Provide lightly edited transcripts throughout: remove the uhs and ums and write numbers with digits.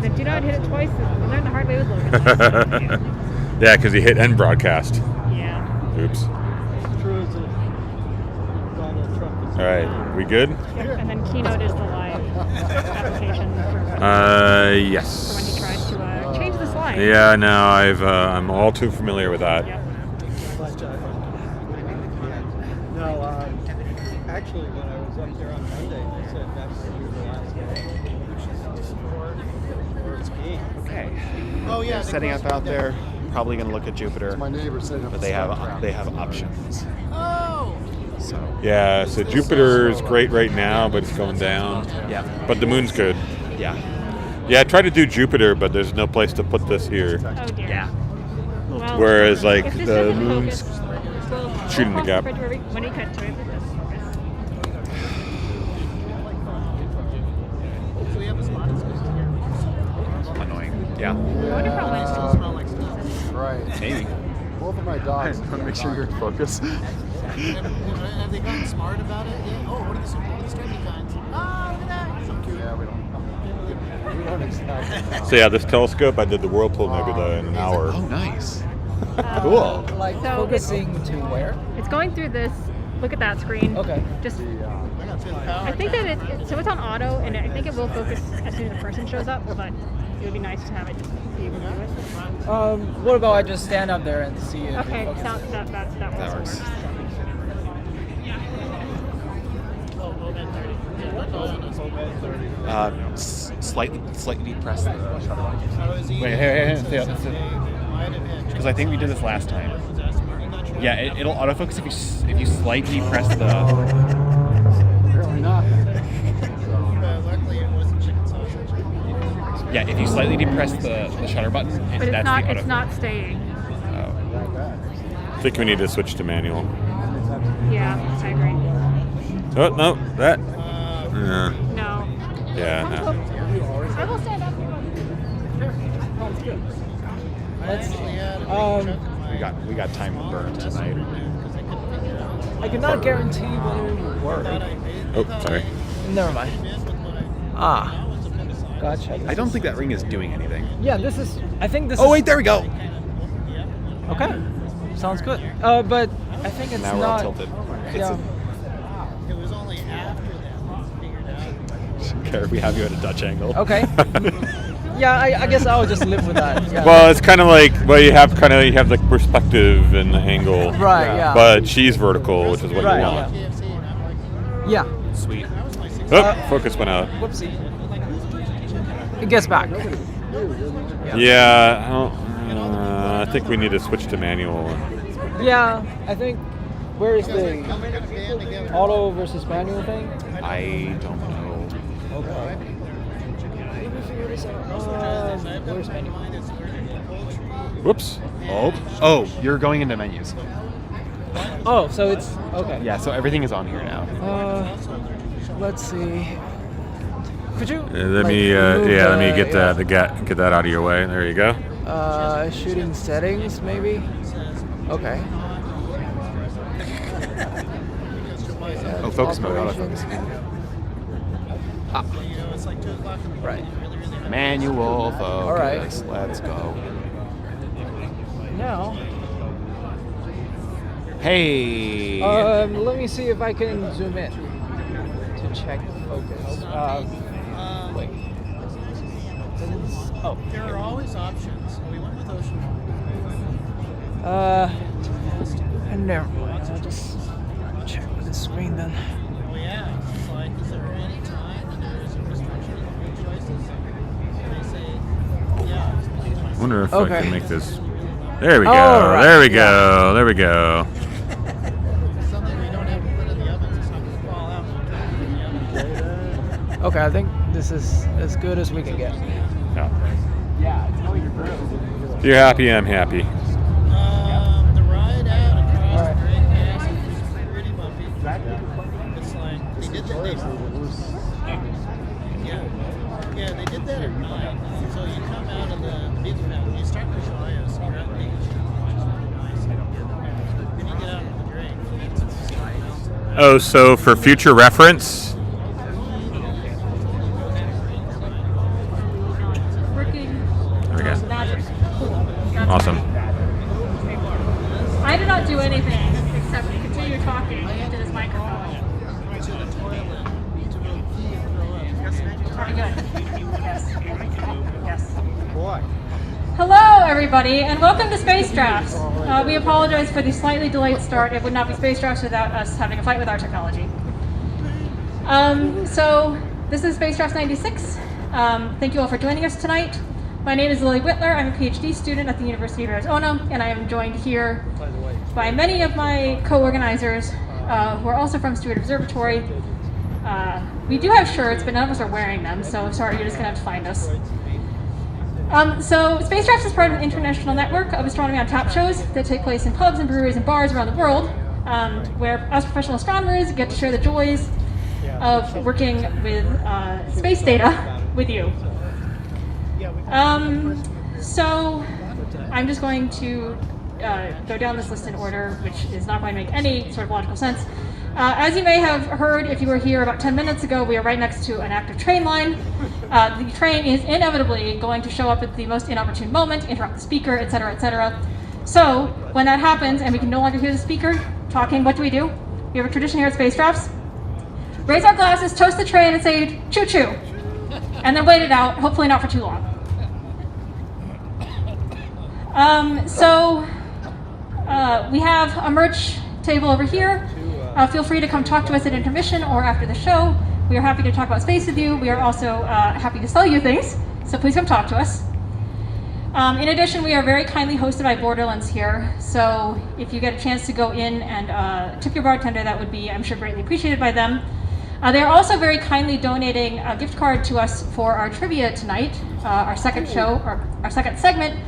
Then do not hit it twice. I learned the hard way with Logan. Yeah, because he hit end broadcast. Yeah. Oops. All right, we good? Yep. And then Keynote is the live application for yes. when he tries to change the slide. Yeah, no, I'm all too familiar with that. Yep. No, actually, when I was up there on Monday, they said that's the last game. Okay. Oh yeah, They're setting up out there. Probably going to look at Jupiter. My neighbor said but they have options. Oh. So. Yeah, so Jupiter's great right now, but it's going down. Yeah. But the moon's good. Yeah. Yeah, I tried to do Jupiter, but there's no place to put this here. Oh dear. Yeah. Well, Whereas, like, if this the doesn't moon's focus, well, shooting the gap. When you cut to it, Annoying. Yeah. I wonder how much still smell like Right. Maybe. Both of my dogs. I want to make sure you're in focus. Have they gotten smart about it? Yeah. Oh, what are the strandy kinds? Oh, look at that. So cute. Yeah, we don't exactly know. So yeah, this telescope, I did the whirlpool nebula in an hour. Oh, nice. Cool. Like So focusing to where? it's going through this. Look at that screen. Okay. Just. I think that so it's on auto, and I think it will focus as soon as the person shows up. But it would be nice to have it just be able to do it. What about I just stand up there and see it? Okay, focus? that works. Slightly press the shutter button. Wait, here. Because I think we did this last time. Yeah, it'll autofocus if you slightly press the. Apparently not. Luckily, it wasn't chicken sausage. Yeah, if you slightly depress the shutter button, But it's that's not. the It's autofocus. not staying. I think we need to switch to manual. Yeah, I agree. Oh, no, that. No. Yeah, no. I will stand up. Let's. We got time to burn tonight. I cannot guarantee whether it will work. Oh, sorry. Never mind. Ah. Gotcha. I don't think that ring is doing anything. Yeah, this is. I think this. Oh is, wait, there we go. Okay. Sounds good. But I think it's Now we're not. all tilted. Yeah. It was only after that we figured out. Care if we have you at a Dutch angle. Okay. Yeah, I guess I'll just live with that. Yeah. Well, it's kind of like, you have the perspective and the angle. Right. Yeah. But she's vertical, which is what Right, you want. Yeah. Sweet. Oh, focus went out. Whoopsie. It gets back. Yeah, I think we need to switch to manual. Yeah, I think. Where is the auto versus manual thing? I don't know. Okay. Let me figure this out. Where's manual? Whoops. Oh, you're going into menus. Oh, so it's okay. Yeah, so everything is on here now. Let's see. Could you? Let me get that out of your way. There you go. Shooting settings, maybe. Okay. Oh, focus mode, autofocus. Right. Manual focus. All right. Let's go. Now. Hey. Let me see if I can zoom in to check the focus. Wait. Oh. There are always options. We went with ocean. Never mind. I'll just check with the screen then. Oh yeah. It's like, is there any time that there is a restriction on choices? And they say, yeah. I wonder if I Okay. can make this. There we go. Right. There we go. There we go. Something we don't have to put in the oven, so something will fall out when we put it in the oven. Okay, I think this is as good as we can get. You're happy, I'm happy. The ride out across All right. the Great Gas is pretty bumpy. It's like, they did that at night. So you come out of the beach path, you start with Chileos, you're at the beach, which is really nice. Then you get out of the drink, and it's Oh, so for future reference, Awesome. I did not do anything except continue talking into this microphone. To the toilet. Very good. Yes. Yes. Boy. Hello, everybody, and welcome to Space Drafts. We apologize for the slightly delayed start. It would not be Space Drafts without us having a fight with our technology. So this is Space Drafts 96. Thank you all for joining us tonight. My name is Lily Whitler. I'm a PhD student at the University of Arizona, and I am joined here by many of my co-organizers who are also from Steward Observatory. We do have shirts, but none of us are wearing them, so sorry, you're just going to have to find us. So Space Drafts is part of an international network of astronomy on tap shows that take place in pubs and breweries and bars around the world, where us professional astronomers get to share the joys of working with space data with you. So I'm just going to go down this list in order, which is not going to make any sort of logical sense. As you may have heard, if you were here about 10 minutes ago, we are right next to an active train line. The train is inevitably going to show up at the most inopportune moment, interrupt the speaker, etc., etc. So when that happens and we can no longer hear the speaker talking, what do? We have a tradition here at Space Drafts. Raise our glasses, toast the train, and say choo-choo. And then wait it out, hopefully not for too long. We have a merch table over here. Feel free to come talk to us at intermission or after the show. We are happy to talk about space with you. We are also happy to sell you things, so please come talk to us. In addition, we are very kindly hosted by Borderlands here, so if you get a chance to go in and tip your bartender, that would be, I'm sure, greatly appreciated by them. They are also very kindly donating a gift card to us for our trivia tonight, our second show, or our second segment.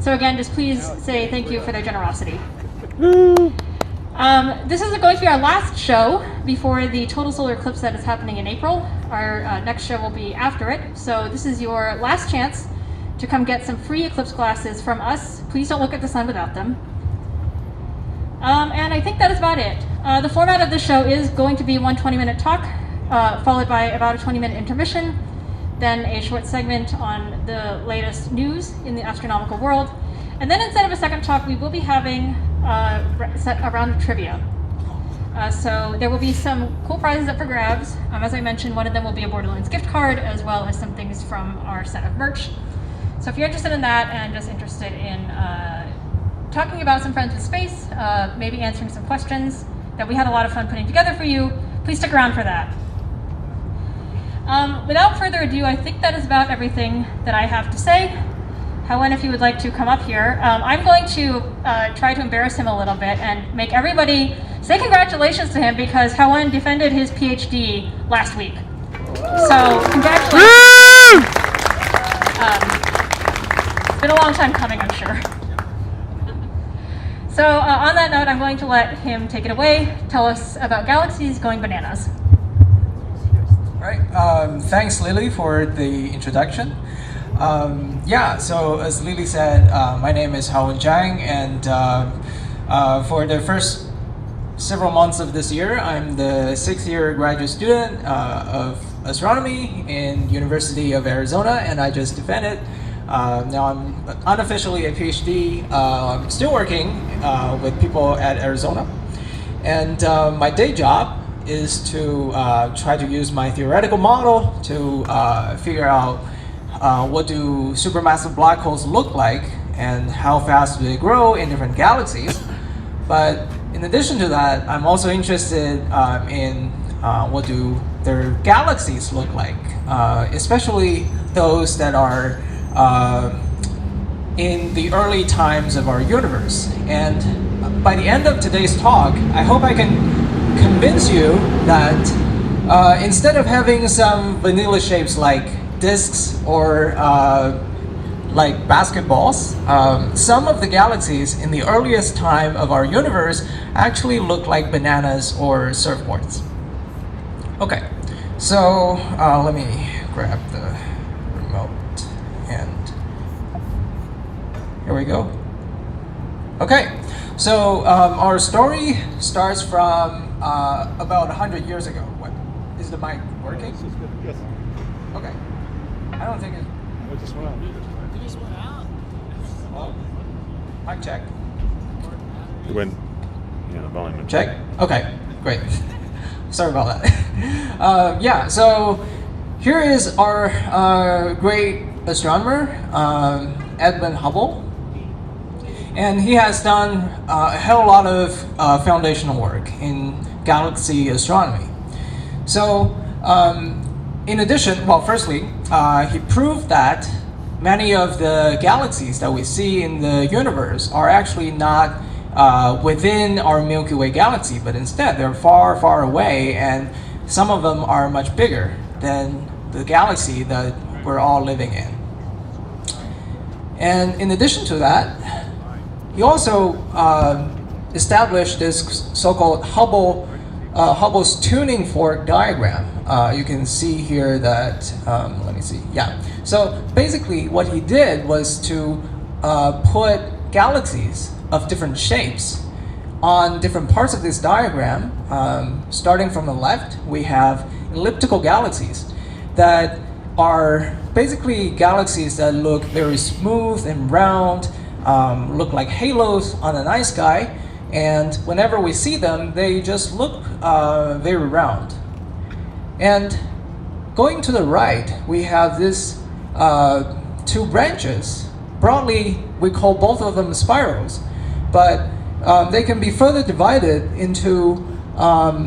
So again, just please say thank you for their generosity. This is going to be our last show before the total solar eclipse that is happening in April. Our next show will be after it. So this is your last chance to come get some free eclipse glasses from us. Please don't look at the sun without them. And I think that is about it. The format of this show is going to be one 20-minute talk, followed by about a 20-minute intermission, then a short segment on the latest news in the astronomical world. And then instead of a second talk, we will be having a round of trivia. So there will be some cool prizes up for grabs. As I mentioned, one of them will be a Borderlands gift card, as well as some things from our set of merch. So if you're interested in that and just interested in talking about some friends with space, maybe answering some questions that we had a lot of fun putting together for you, please stick around for that. Without further ado, I think that is about everything that I have to say. Haowen, if you would like to come up here, I'm going to try to embarrass him a little bit and make everybody say congratulations to him because Haowen defended his PhD last week. So congratulations. It's been a long time coming, I'm sure. So on that note, I'm going to let him take it away. Tell us about Galaxies going bananas. All right. Thanks, Lily, for the introduction. So as Lily said, my name is Haowen Zhang, and for the first several months of this year, I'm the 6th-year graduate student of astronomy in University of Arizona, and I just defended. Now I'm unofficially a PhD. I'm still working with people at Arizona, and my day job is to try to use my theoretical model to figure out what do supermassive black holes look like and how fast do they grow in different galaxies. But in addition to that, I'm also interested in what do their galaxies look like, especially those that are in the early times of our universe. And by the end of today's talk, I hope I can convince you that instead of having some vanilla shapes like disks or like basketballs, some of the galaxies in the earliest time of our universe actually look like bananas or surfboards. Okay, so let me grab the remote and here we go. Okay, so our story starts from about 100 years ago. What, is the mic working? Yes. Okay. I don't think it. It just went out. You just went out. Oh. Mic check. It went, yeah, the volume went. Check. Okay, great. Sorry about that. Yeah, so here is our great astronomer, Edwin Hubble. And he has done a hell of a lot of foundational work in galaxy astronomy. So, in addition, well, firstly, he proved that many of the galaxies that we see in the universe are actually not within our Milky Way galaxy, but instead they're far, far away, and some of them are much bigger than the galaxy that we're all living in. And in addition to that, he also established this so-called Hubble's tuning fork diagram. You can see here that, let me see, yeah. So basically what he did was to put galaxies of different shapes on different parts of this diagram. Starting from the left, we have elliptical galaxies that are basically galaxies that look very smooth and round, look like halos on the night sky, and whenever we see them, they just look very round. And going to the right, we have this two branches. Broadly, we call both of them spirals, but they can be further divided into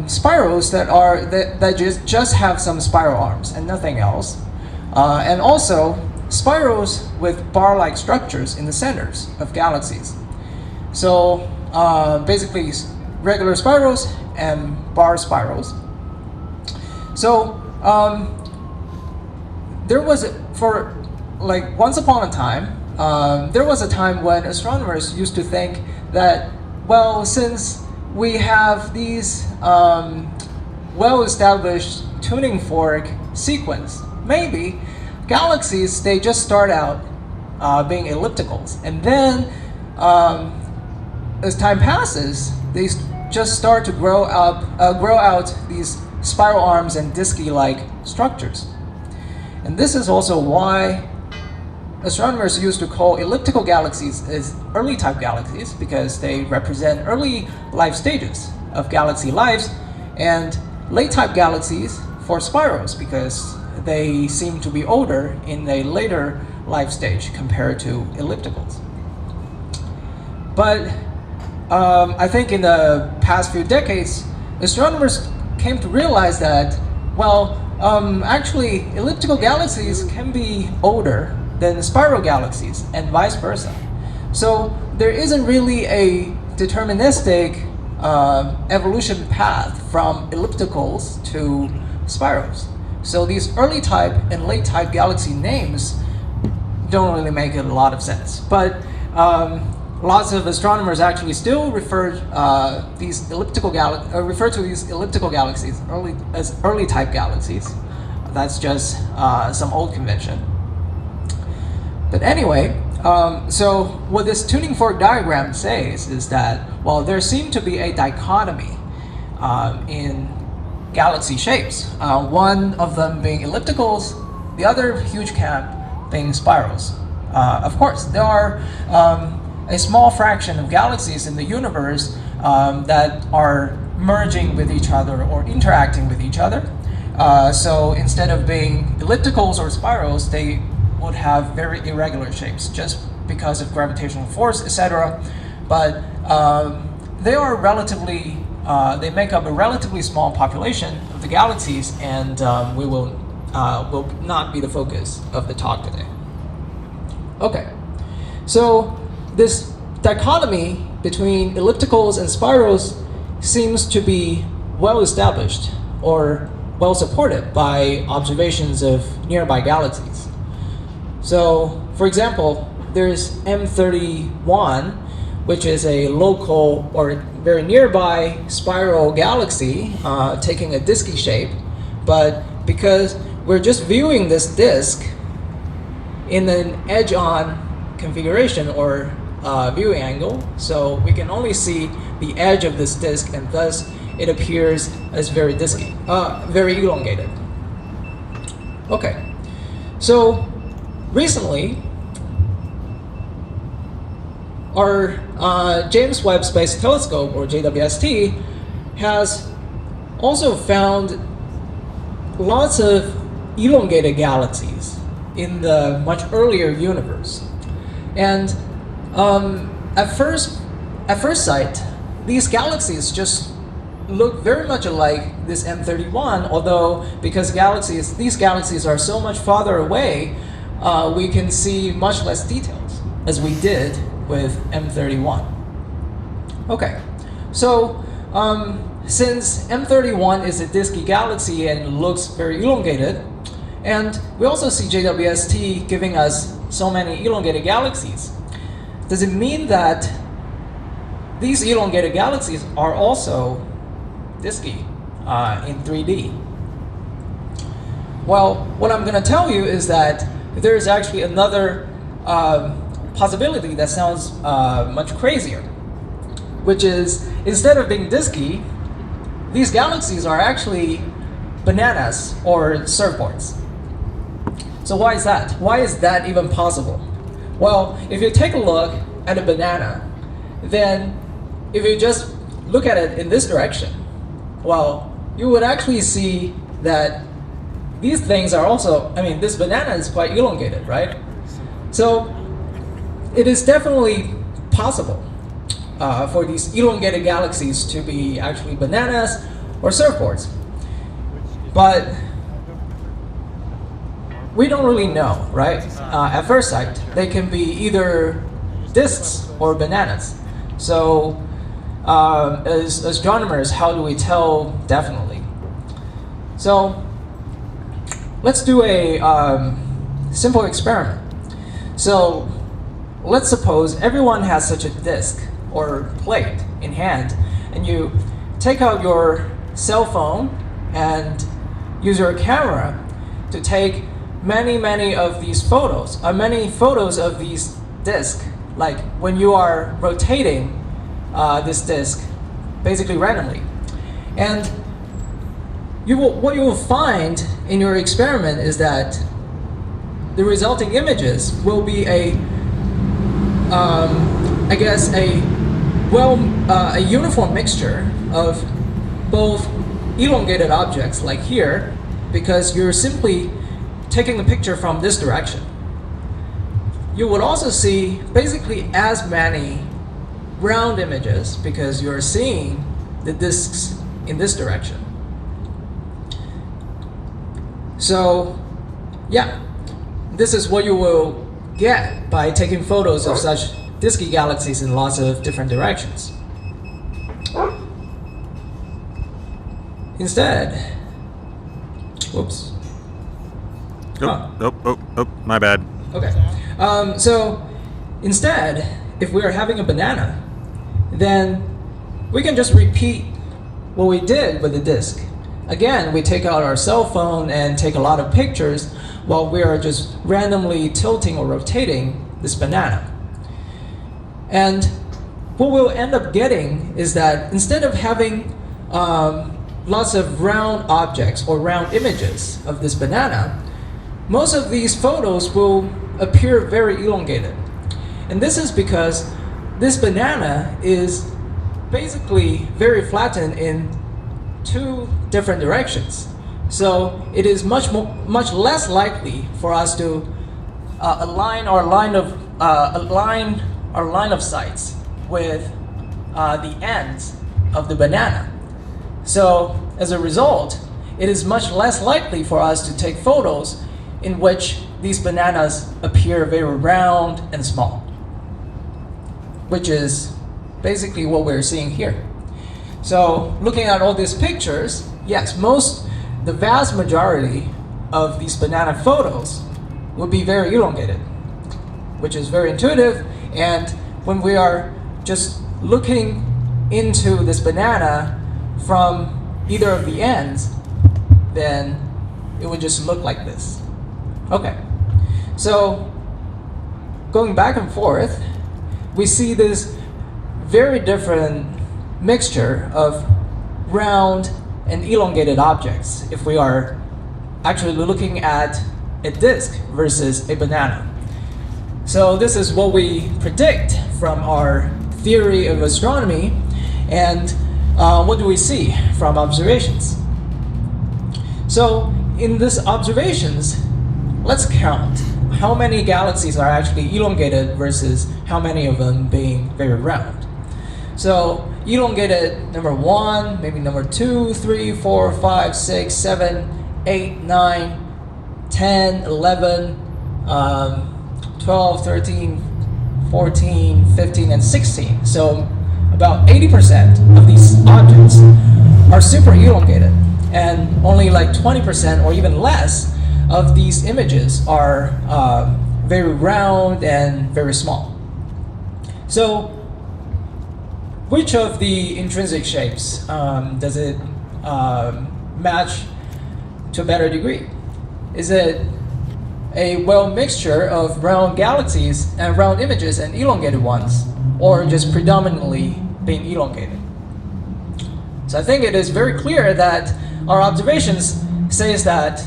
spirals that just have some spiral arms and nothing else, and also spirals with bar-like structures in the centers of galaxies. So basically regular spirals and bar spirals. So there was, once upon a time, there was a time when astronomers used to think that, well, since we have these well-established tuning fork sequence, maybe galaxies, they just start out being ellipticals, and then as time passes, they just start to grow out these spiral arms and disky-like structures. And this is also why astronomers used to call elliptical galaxies as early type galaxies, because they represent early life stages of galaxy lives, and late type galaxies for spirals, because they seem to be older in a later life stage compared to ellipticals. But I think in the past few decades, astronomers came to realize that, well, actually elliptical galaxies can be older than spiral galaxies and vice versa. So there isn't really a deterministic evolution path from ellipticals to spirals. So these early type and late type galaxy names don't really make a lot of sense. But lots of astronomers actually still refer to these elliptical galaxies as early type galaxies. That's just some old convention. But anyway, so what this tuning fork diagram says is that, well, there seemed to be a dichotomy in galaxy shapes. One of them being ellipticals, the other huge camp being spirals. Of course, there are a small fraction of galaxies in the universe that are merging with each other or interacting with each other. So instead of being ellipticals or spirals, they would have very irregular shapes just because of gravitational force, etc. But they are relatively, they make up a relatively small population of the galaxies, and we will not be the focus of the talk today. Okay, so this dichotomy between ellipticals and spirals seems to be well established or well supported by observations of nearby galaxies. So, for example, there's M31, which is a local or very nearby spiral galaxy taking a disky shape, but because we're just viewing this disk in an edge-on configuration or viewing angle, so we can only see the edge of this disk, and thus it appears as very disky, very elongated. Okay, so recently, our James Webb Space Telescope, or JWST, has also found lots of elongated galaxies in the much earlier universe. And at first sight, these galaxies just look very much alike this M31, although because these galaxies are so much farther away, we can see much less details, as we did with M31. Okay, so since M31 is a disky galaxy and looks very elongated, and we also see JWST giving us so many elongated galaxies, does it mean that these elongated galaxies are also disky in 3D? Well, what I'm going to tell you is that there is actually another possibility that sounds much crazier, which is instead of being disky, these galaxies are actually bananas or surfboards. So why is that? Why is that even possible? Well, if you take a look at a banana, then if you just look at it in this direction, well, you would actually see that these things are also, this banana is quite elongated, right? So it is definitely possible for these elongated galaxies to be actually bananas or surfboards. But we don't really know, right? At first sight, they can be either disks or bananas. So as astronomers, how do we tell definitely? So let's do a simple experiment. So let's suppose everyone has such a disk or plate in hand, and you take out your cell phone and use your camera to take many of these photos, many photos of these disks, like when you are rotating this disk basically randomly. And what you will find in your experiment is that the resulting images will be a uniform mixture of both elongated objects like here, because you're simply taking the picture from this direction. You would also see basically as many round images because you're seeing the disks in this direction. So yeah, this is what you will get by taking photos of such disky galaxies in lots of different directions. Instead, whoops. Oh, my bad. Okay. So instead, if we are having a banana, then we can just repeat what we did with the disk. Again, we take out our cell phone and take a lot of pictures while we are just randomly tilting or rotating this banana. And what we'll end up getting is that instead of having lots of round objects or round images of this banana, most of these photos will appear very elongated. And this is because this banana is basically very flattened in two different directions. So it is much less likely for us to align our line of sights with the ends of the banana. So as a result, it is much less likely for us to take photos in which these bananas appear very round and small, which is basically what we're seeing here. So looking at all these pictures, yes, the vast majority of these banana photos will be very elongated, which is very intuitive. And when we are just looking into this banana from either of the ends, then it would just look like this. Okay, so going back and forth, we see this very different mixture of round and elongated objects if we are actually looking at a disk versus a banana. So this is what we predict from our theory of astronomy, and what do we see from observations? So in these observations, let's count how many galaxies are actually elongated versus how many of them being very round. So elongated number 1, maybe number 2, 3, 4, 5, 6, 7, 8, 9, 10, 11, 12, 13, 14, 15, and 16. So about 80% of these objects are super elongated, and only like 20% or even less of these images are very round and very small. So which of the intrinsic shapes does it match to a better degree? Is it a mixture of round galaxies and round images and elongated ones, or just predominantly being elongated? So I think it is very clear that our observations says that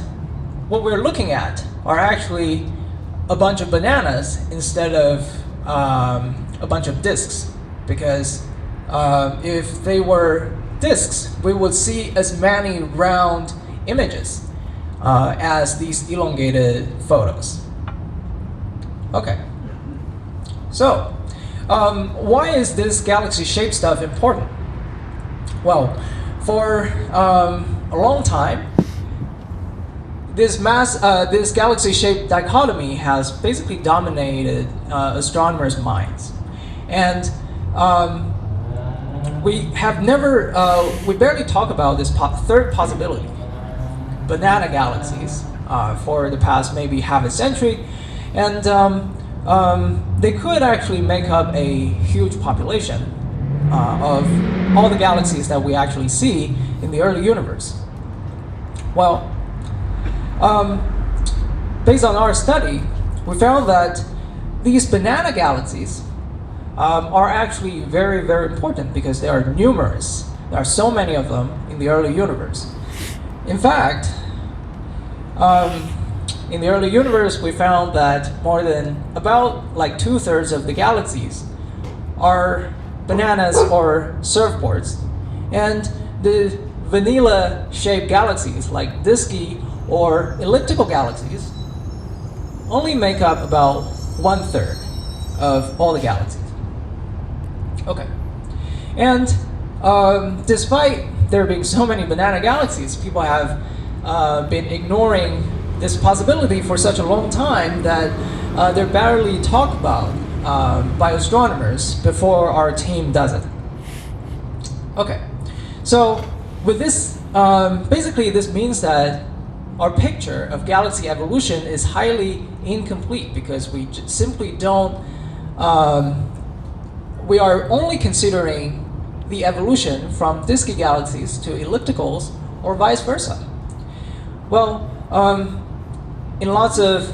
what we're looking at are actually a bunch of bananas instead of a bunch of disks, because if they were disks, we would see as many round images as these elongated photos. Okay, so why is this galaxy shape stuff important? Well, for a long time, this galaxy shape dichotomy has basically dominated astronomers' minds, and we barely talk about this third possibility, banana galaxies, for the past maybe half a century, and they could actually make up a huge population of all the galaxies that we actually see in the early universe. Well, based on our study, we found that these banana galaxies are actually very, very important because they are numerous. There are so many of them in the early universe. In fact, in the early universe, we found that more than about like 2/3 of the galaxies are bananas or surfboards, and the vanilla-shaped galaxies like disky or elliptical galaxies only make up about 1/3 of all the galaxies. Okay, and despite there being so many banana galaxies, people have been ignoring this possibility for such a long time that they're barely talked about by astronomers before our team does it. Okay, so with this, basically this means that our picture of galaxy evolution is highly incomplete because we simply don't, we are only considering the evolution from disky galaxies to ellipticals or vice versa. Well, in lots of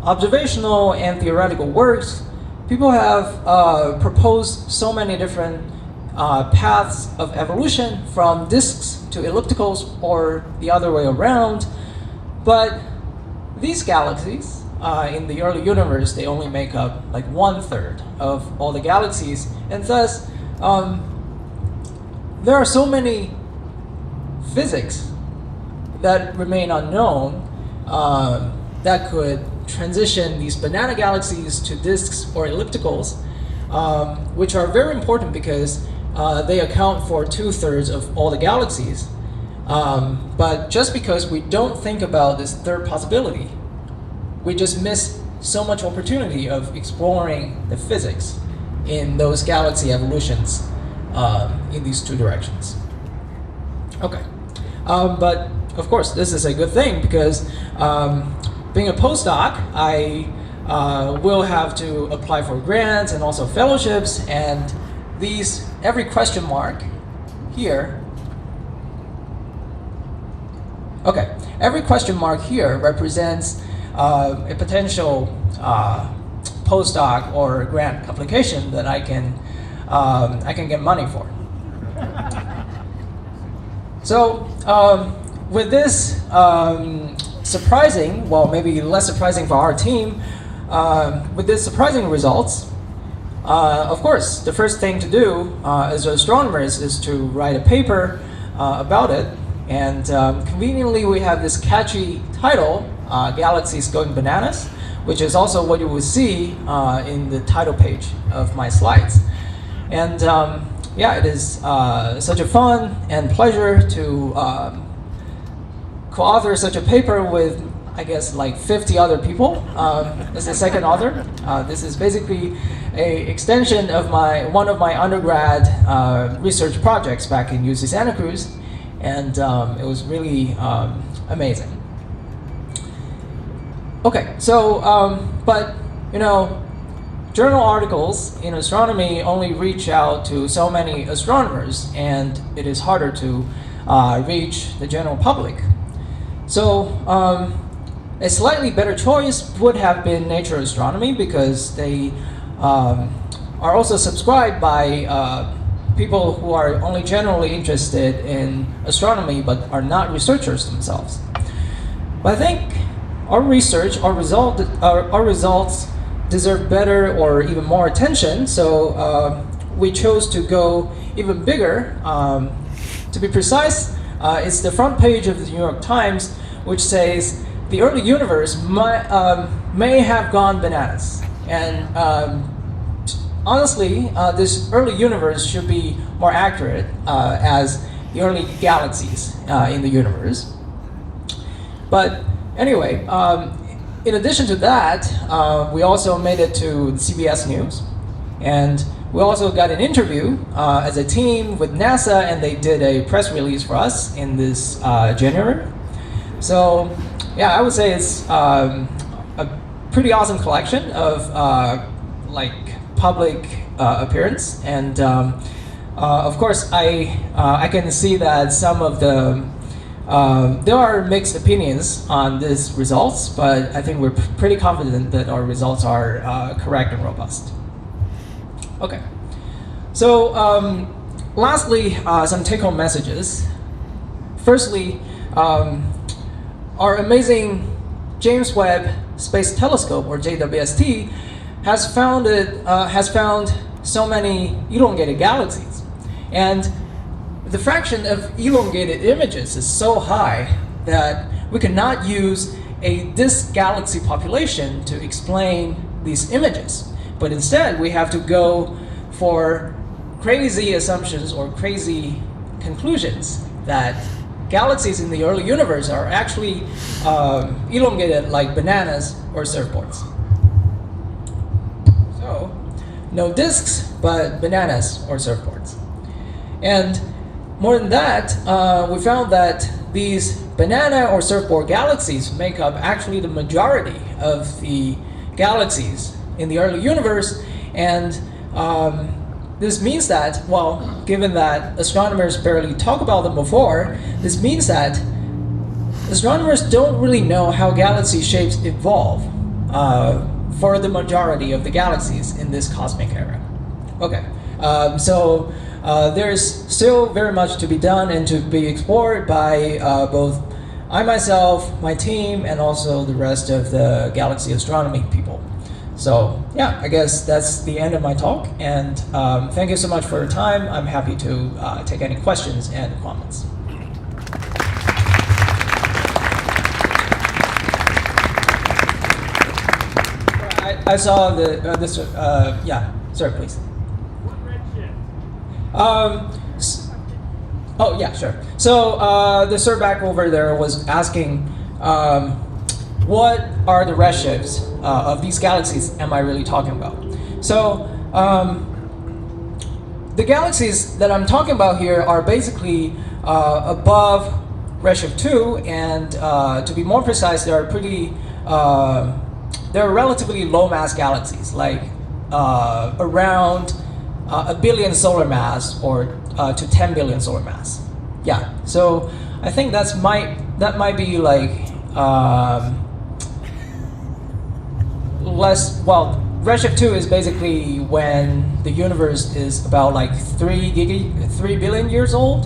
observational and theoretical works, people have proposed so many different paths of evolution from disks to ellipticals or the other way around, but these galaxies in the early universe, they only make up like 1/3 of all the galaxies, and thus there are so many physics that remain unknown that could transition these banana galaxies to disks or ellipticals, which are very important because they account for 2/3 of all the galaxies. But just because we don't think about this third possibility, we just miss so much opportunity of exploring the physics in those galaxy evolutions in these two directions. Okay, but of course this is a good thing because being a postdoc, I will have to apply for grants and also fellowships, and every question mark here, every question mark here represents a potential postdoc or grant application that I can get money for. So with this surprising, well, maybe less surprising for our team, with these surprising results, of course, the first thing to do as astronomers is to write a paper about it. And conveniently, we have this catchy title, Galaxies Going Bananas, which is also what you will see in the title page of my slides. And yeah, it is such a fun and pleasure to co-author such a paper with, I guess, like 50 other people as the second author. This is basically an extension of one of my undergrad research projects back in UC Santa Cruz, and it was really amazing. Okay, so, but, you know, journal articles in astronomy only reach out to so many astronomers, and it is harder to reach the general public. So, a slightly better choice would have been Nature Astronomy, because they are also subscribed by people who are only generally interested in astronomy but are not researchers themselves. But I think our research, our results deserve better or even more attention, so we chose to go even bigger. To be precise, it's the front page of the New York Times, which says, the early universe may have gone bananas. And honestly, this early universe should be more accurate as the early galaxies in the universe. But anyway, in addition to that, we also made it to CBS News. And we also got an interview as a team with NASA, and they did a press release for us in this January. So yeah, I would say it's a pretty awesome collection of like public appearance, and of course I can see that some of the there are mixed opinions on these results, but I think we're pretty confident that our results are correct and robust. Okay, so lastly, some take-home messages. Firstly, our amazing James Webb Space Telescope, or JWST, has found so many elongated galaxies, and the fraction of elongated images is so high that we cannot use a disk galaxy population to explain these images, but instead we have to go for crazy assumptions or crazy conclusions that galaxies in the early universe are actually elongated like bananas or surfboards. So, no disks, but bananas or surfboards. And more than that, we found that these banana or surfboard galaxies make up actually the majority of the galaxies in the early universe, and this means that, well, given that astronomers barely talk about them before, this means that astronomers don't really know how galaxy shapes evolve for the majority of the galaxies in this cosmic era. Okay, so there's still very much to be done and to be explored by both I myself, my team, and also the rest of the galaxy astronomy people. So yeah, I guess that's the end of my talk, and thank you so much for your time. I'm happy to take any questions and comments. I saw this. Yeah, sir, please. What redshift? Oh yeah, sure. So the sir back over there was asking, what are the redshifts of these galaxies am I really talking about? So the galaxies that I'm talking about here are basically above redshift 2, and to be more precise, they're relatively low mass galaxies, like around a billion solar mass or to 10 billion solar mass. Yeah, so I think that might be like less. Well, redshift 2 is basically when the universe is about like 3 billion years old.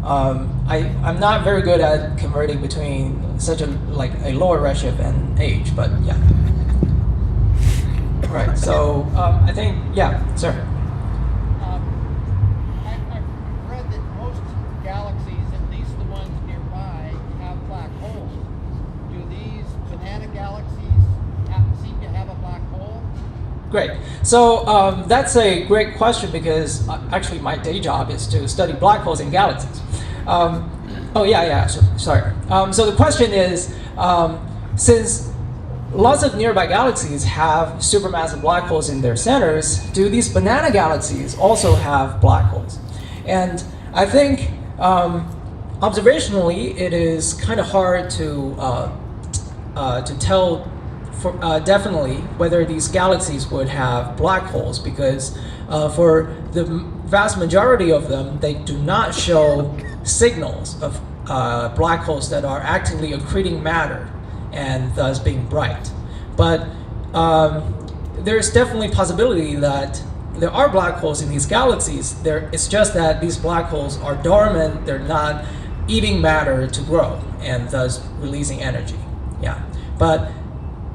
I'm not very good at converting between such a lower redshift and age, but yeah. Right. So I think, yeah, sir. I've read that most galaxies, at least the ones nearby, have black holes. Do these banana galaxies seem to have a black hole? Great. So that's a great question because actually my day job is to study black holes in galaxies. Sorry. So the question is, since lots of nearby galaxies have supermassive black holes in their centers, do these banana galaxies also have black holes? And I think observationally it is kind of hard to tell definitely whether these galaxies would have black holes because for the vast majority of them, they do not show signals of black holes that are actively accreting matter and thus being bright. But there's definitely possibility that there are black holes in these galaxies. It's just that these black holes are dormant, they're not eating matter to grow and thus releasing energy. Yeah. But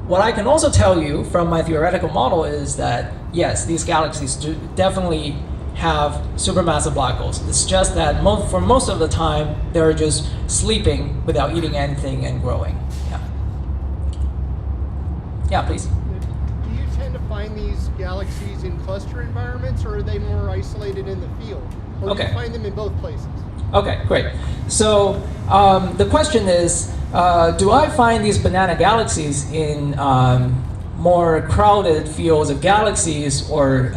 what I can also tell you from my theoretical model is that yes, these galaxies do definitely have supermassive black holes. It's just that for most of the time, they're just sleeping without eating anything and growing. Yeah. Yeah, please. Do you tend to find these galaxies in cluster environments, or are they more isolated in the field? Or do you find them in both places? Okay, great. So the question is, do I find these banana galaxies in more crowded fields of galaxies, or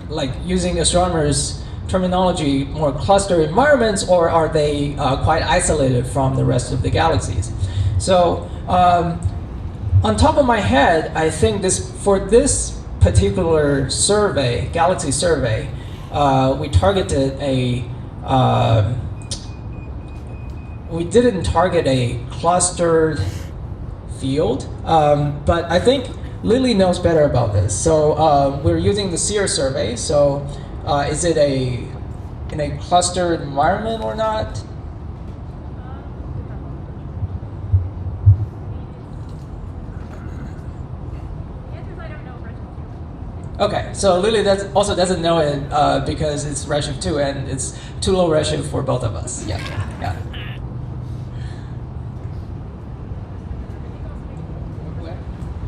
like using astronomers' terminology, more cluster environments, or are they quite isolated from the rest of the galaxies? So on top of my head, I think for this particular survey, galaxy survey, we targeted we didn't target a clustered field, but I think Lily knows better about this. So we're using the SEER survey. So is it in a clustered environment or not? Okay, so Lily also doesn't know it because it's redshift 2 and it's too low redshift for both of us. Yeah.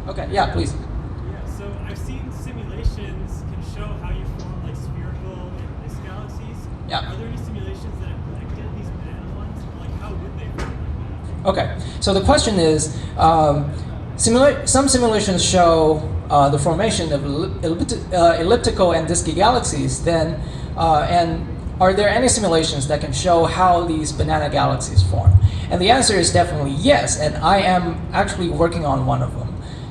Okay, yeah, please. Yeah, so I've seen simulations can show how you form like spherical and disk galaxies. Yeah. Are there any simulations that have predicted these banana ones? Like how would they form like that? Okay, so the question is, some simulations show the formation of elliptical and disky galaxies. Then, and are there any simulations that can show how these banana galaxies form? And the answer is definitely yes. And I am actually working on one of them.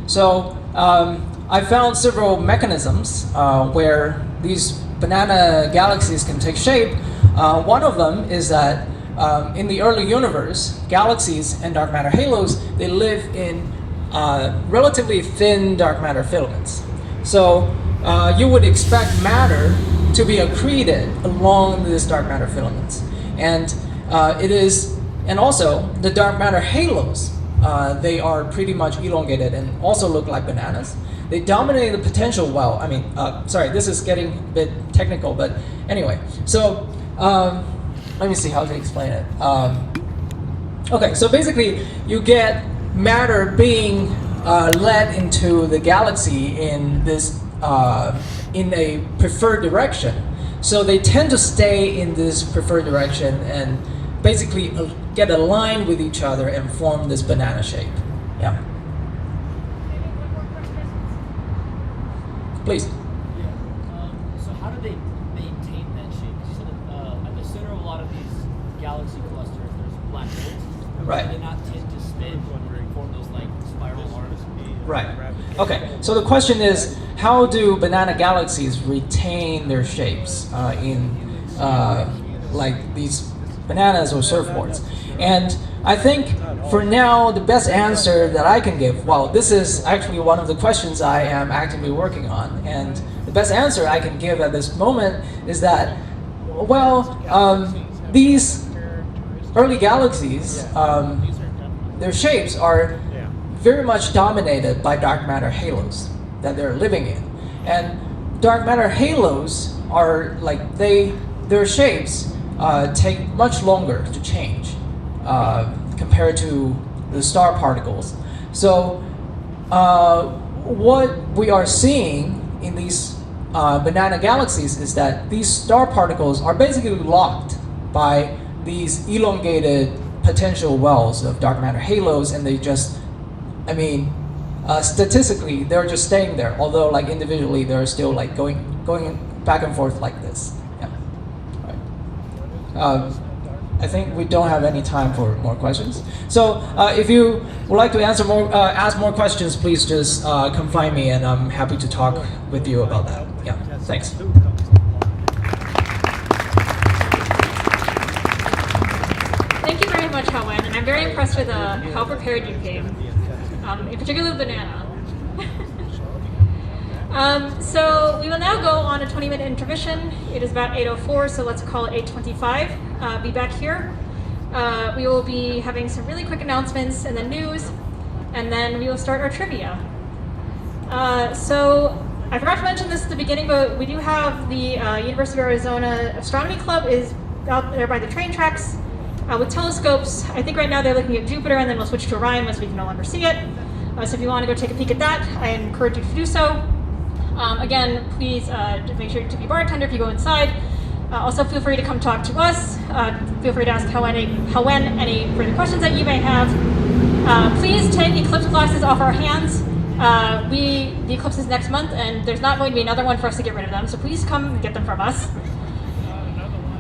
So I found several mechanisms where these banana galaxies can take shape. One of them is that in the early universe, galaxies and dark matter halos, they live in relatively thin dark matter filaments. So you would expect matter to be accreted along these dark matter filaments. And and also the dark matter halos, they are pretty much elongated and also look like bananas. They dominate the potential well. I mean, sorry, this is getting a bit technical, but anyway. So let me see how to explain it. Okay, so basically you get matter being led into the galaxy in a preferred direction. So they tend to stay in this preferred direction and basically get aligned with each other and form this banana shape. Yeah. Please. So how do they maintain that shape? Because you said at the center of a lot of these galaxy clusters, there's black holes. Right. Do they not tend to spin and form those like spiral arms? Right. Okay. So the question is, how do banana galaxies retain their shapes in like these bananas or surfboards? And I think for now, the best answer that I can give, well, this is actually one of the questions I am actively working on. And the best answer I can give at this moment is that, well, these early galaxies, their shapes are very much dominated by dark matter halos. that they're living in. And dark matter halos are like their shapes take much longer to change compared to the star particles. So what we are seeing in these banana galaxies is that these star particles are basically locked by these elongated potential wells of dark matter halos, and they just, I mean, statistically they're just staying there. Although like individually they're still like going back and forth like this. Yeah. Right. I think we don't have any time for more questions. So if you would like to ask more questions, please just come find me, and I'm happy to talk with you about that. Yeah. Thanks. Thank you very much, Haowen, and I'm very impressed with how prepared you came, in particular the banana. So we will now go on a 20-minute intermission. It is about 8:04, so let's call it 8:25. Be back here. We will be having some really quick announcements and then news, and then we will start our trivia. So I forgot to mention this at the beginning, but we do have the University of Arizona Astronomy Club is out there by the train tracks with telescopes. I think right now they're looking at Jupiter, and then we'll switch to Orion once we can no longer see it. So if you want to go take a peek at that, I encourage you to do so. Again, please make sure to be bartender if you go inside. Also, feel free to come talk to us. Feel free to ask Haowen any further questions that you may have. Please take eclipse glasses off our hands. The eclipse is next month, and there's not going to be another one for us to get rid of them. So please come and get them from us.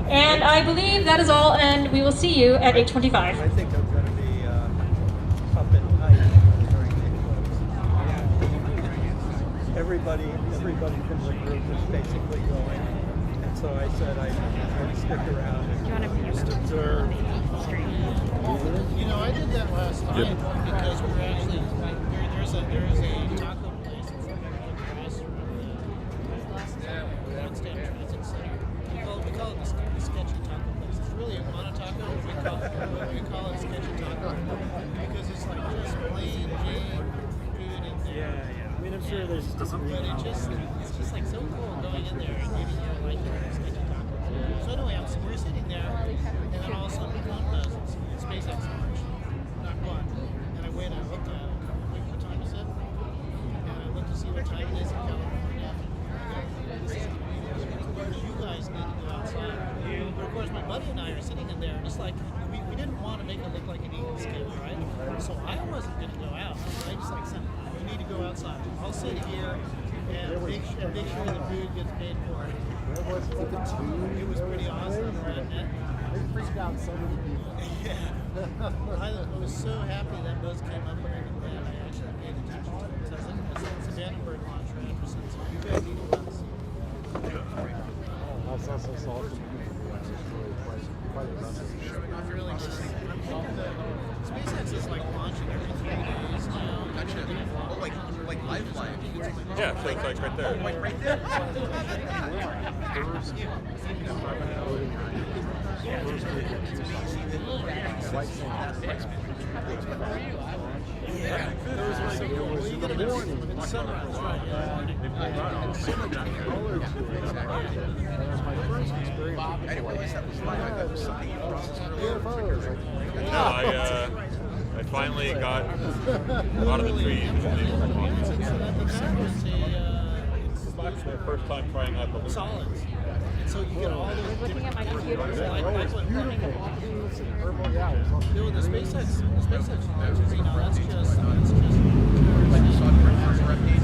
And I believe that is all, and we will see you at 8:25. I think I'm going to be up at night during the eclipse. Everybody from the group is basically going, and so I said I'd stick around and just observe. You know, I did that last night because we're actually there's a taco place in front of the Transit Center. We call it the sketchy taco place. It's really a monotaco. We call it sketchy taco because it's like just plain Jane food in there. Yeah. I mean, I'm sure there's disagreement. But it's just like so cool going in there and eating like sketchy taco. So anyway, we're sitting there, and then all of a sudden one does SpaceX launch, not one. And I wait, I looked at it. What time is it? And I looked to see what time it is in California. This is you guys need to go outside. But of course, my buddy and I are sitting in there, just like we didn't want to make it look like an eating skill, right? So I wasn't going to go out. I just like said, we need to go outside. I'll sit here and make sure the food gets paid for. It was pretty awesome, right? They freaked out so many people. Yeah. I was so happy that buzz came up when I did that. I actually paid attention to it. So I was looking at the Vandenberg launch right for some time. You guys need to go and see it. That's also awesome. Quite impressive. It's really just, I'm thinking that SpaceX is like launching every 3 days now. Oh, like lifeline. Yeah, so it's like right there. Like right there. Those are so cool. Well, you get a morning in sunrise, right? Anyway, that was my No, I finally got out of the tree. It's my first time trying out the loop. Solids. So you get all those Looking at my computer. like the SpaceX launches, you know, that's just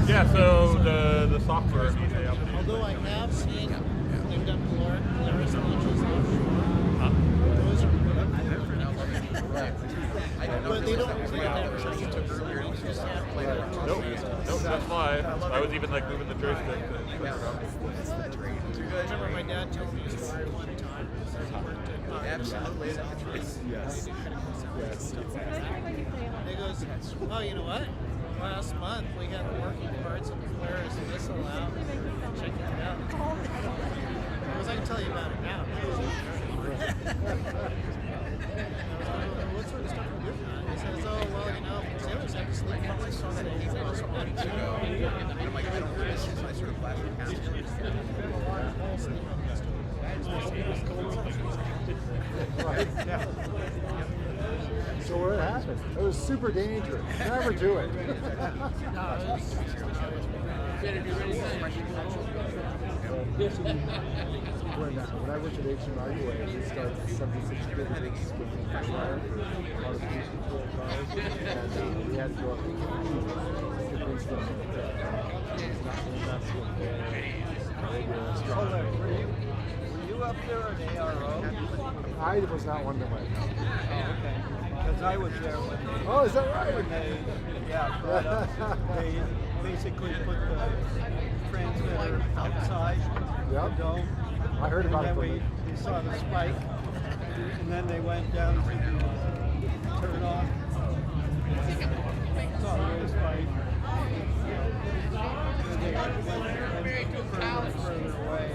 Yeah, so the software needs to update. although I have seen they've done Polaris launches those are but they don't play that Nope, that's live. I was even like moving the joystick. I remember my dad told me a story one time. Absolutely. Yes. And he goes, oh, you know what? Last month we had the working parts of the Polaris missile out. Check it out. Because I can tell you about it now. What sort of stuff are we doing? He says, oh, well, you know, sailors have to sleep. I just wanted to Right. So what happened? It was super dangerous. Never do it. When I worked at HMIUA, we started 76 gigabytes skipping wire for modification control cars, and we had to go up to convince them that that's what Were you up there at ARO? I was not one that went. Oh, okay. Because I was there when they. Oh, is that right? When they, brought up, they basically put the transmitter outside the dome. I heard about and it. Then we saw the spike, and then they went down to turn off. Saw the real spike. Further away.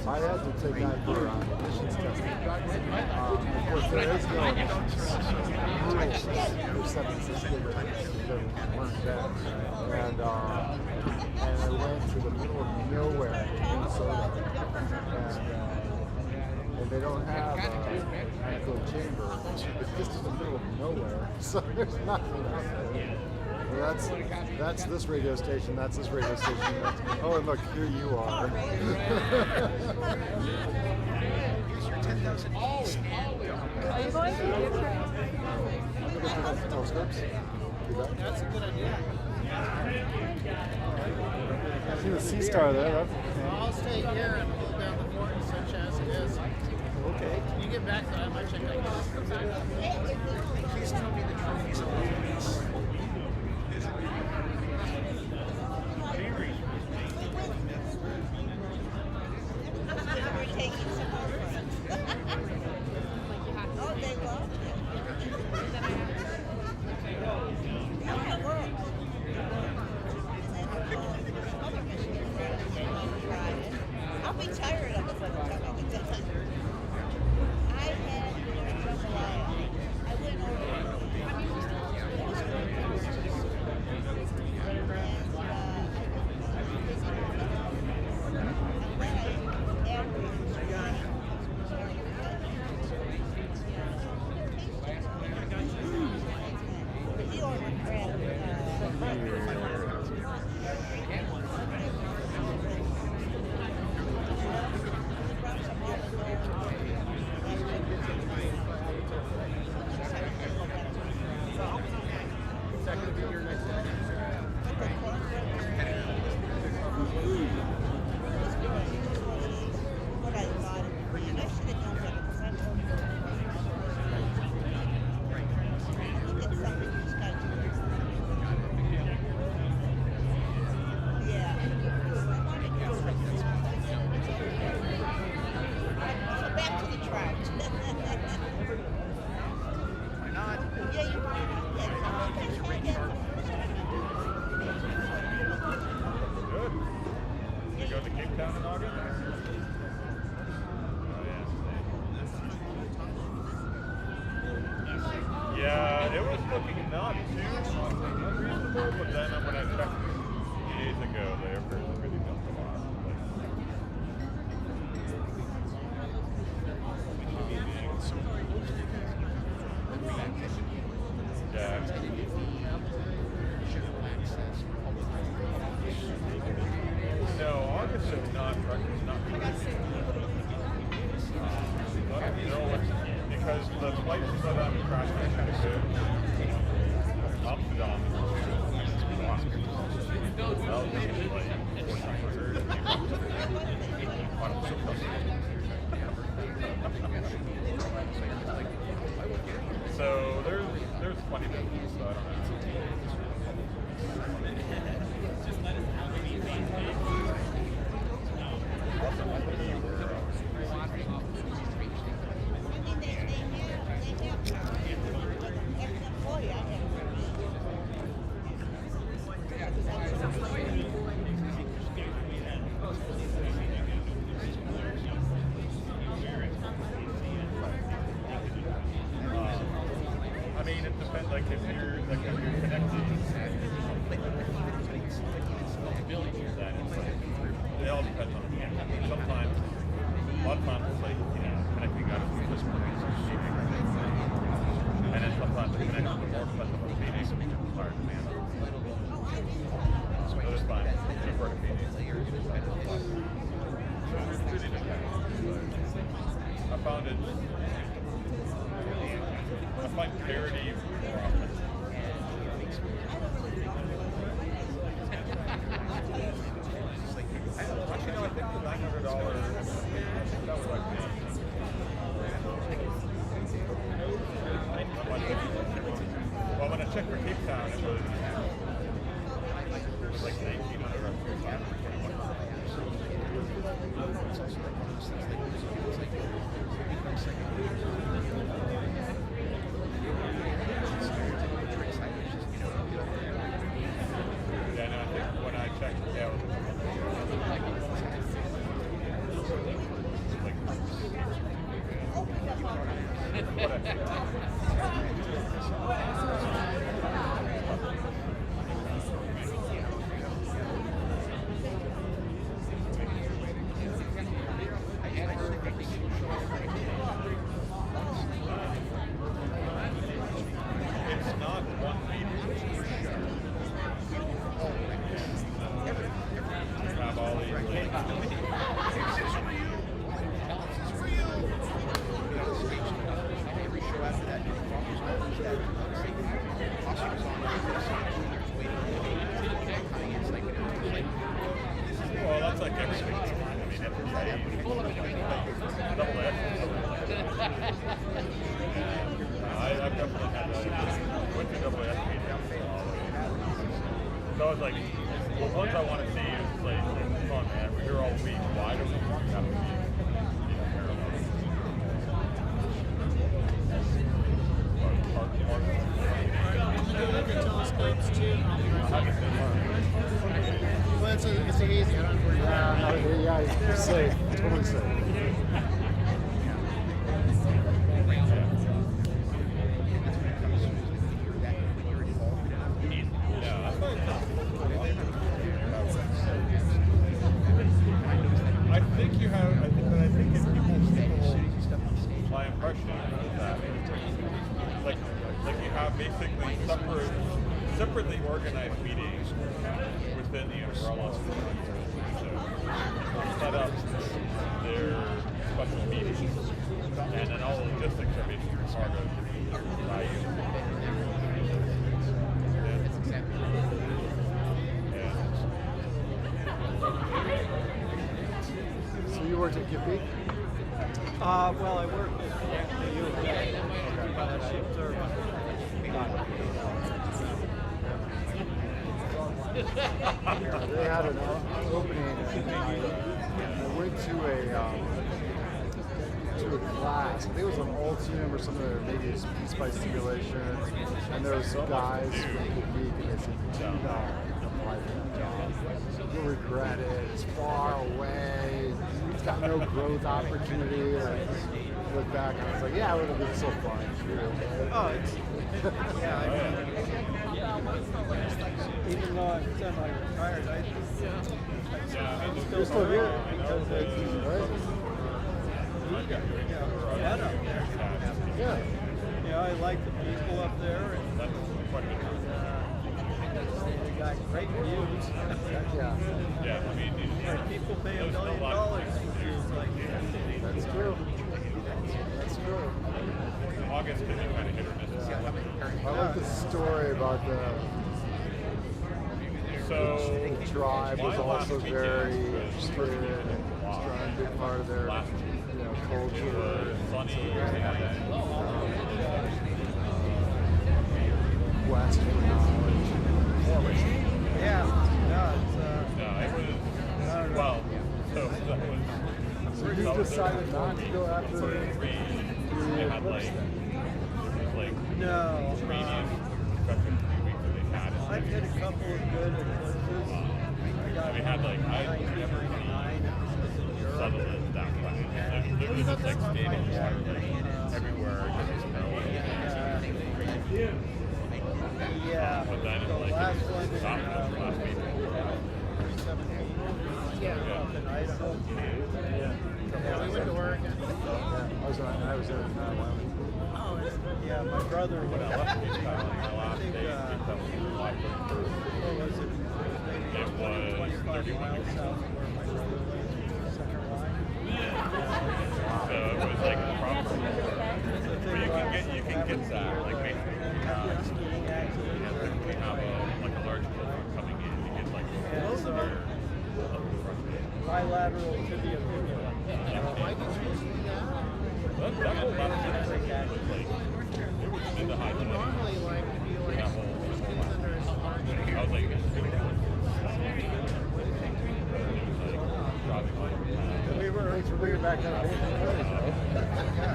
I had to take that for emissions testing. Of course, there is no emissions rules for 76 gigabytes. There weren't then. And I went to the middle of nowhere in Minnesota. And they don't have an echo chamber. It's just in the middle of nowhere. So there's nothing out there. Well, that's this radio station, that's this radio station. Oh, and look, here you are. Use your 10,000 Are you going to do your Telescopes. That's a good idea. I see the Sea Star there. I'll stay here and hold down the fort such as it is. Okay. Can you get back to that? I might check out. Please tell me the trophies of movies. We're taking some photos. Oh, they love it. Yeah, it works. Other mission Friday. I'll be tired of it by the time I get done. I had jambalaya. I went over. It was great. Yeah, it was looking not too unreasonable, but then when I checked a few days ago, the airfares really jumped a lot. Yeah. No, August is not really. I don't know what's because the flights that I'm crashing are kind of good. Amsterdam is so there's plenty of business, so I don't know. all depends on sometimes, a lot of times it's like, connecting up to this one. And then sometimes the connection to more special feeding requires demand. So it's fine. It's a vertical feeding. I found it, I find clarity more often. Actually, no, I think the $900, that was like me. Well, when I checked for Cape Town, it was like 1900. Yeah, no, I think when I checked, yeah, it was it's not one meter. You have all these well, that's like everything. I mean, double F. I've definitely had that. Went to double F. So I was like, well, ones I want to see is like, come on, man, we're here all week. Why do we have to be parallel? Telescopes too. Well, it's easy. I don't have to worry about it. Yeah, you're safe. Totally safe. I think you have. I think in people, my impression is that like you have basically separately organized meetings within the umbrella. So set up their special meetings, and then all the logistics are basically part of by you. So you worked at Kippy? Well, I worked at the U.S. Yeah, they had an opening, and I went to a class. I think it was on Altium or some of their maybe piece by simulations, and there was some guys from Kippy, and they said, "Do not apply for that job. You'll regret it. It's far away. It's got no growth opportunity." And I just look back, and I was like, "Yeah, it would have been so fun." Oh, it's yeah. I mean, even though I'm semi-retired, I'm You're still here. because it's fun up there. Yeah. Yeah, I like the people up there, and they got great views. Yeah. Yeah, I mean, When people pay $1 million for views like that. That's true. That's true. August can be kind of hit or miss. I like the story about the tribe was also very interested and trying to be part of their culture and quest for knowledge. Yeah, So you decided not to go after the eclipse then? no. I've hit a couple of good eclipses. We had like I never Sutherland that way. There was just like skating water like everywhere. Yeah. But then the it's like last one last week. 2017. Yeah. up in Idaho. Yeah, we went to Oregon. Yeah, I was in Wyoming. Oh, Yeah, my brother When I left East Island, my I last think, day in 2005 what was it? it was 25 31 miles degrees. south of where my brother lives, center line. So it was like proper. But you can get that. Like basically Skiing accident. we have like a large program coming in to get like And so bilateral tibia fibula. why did you do that? that whole lot of it was like it was in the high tide. Normally, like, if you like skins under his arm, I was like We were back on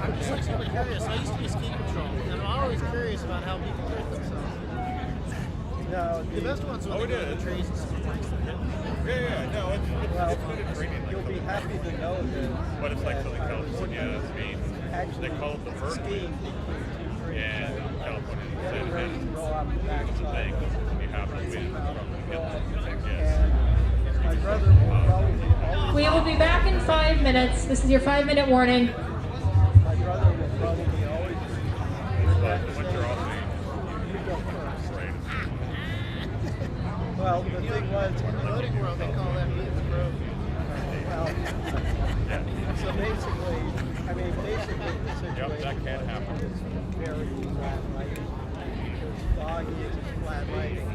I'm just like super curious. I used to be ski patrol, and I'm always curious about how people hurt themselves. No, The best ones when Oh, they it go to is. the trees and stuff like that. yeah, no, it's good at training. you'll be happy to know that. But it's like Southern California, I mean, Actually, they call it the bird skiing between two trees. and California is Getting the ready to same go off the backside. thing. You have to win from the hills, I guess. And my brother will probably always. We will be back in 5 minutes. This is your 5-minute warning. My brother will probably always. But what you're all saying, You go first. right? Well, the thing was, In the boating world, they call that being the pro. well, so basically, the situation Yep, that can happen. is very flat lighting. It's foggy, it's just flat lighting.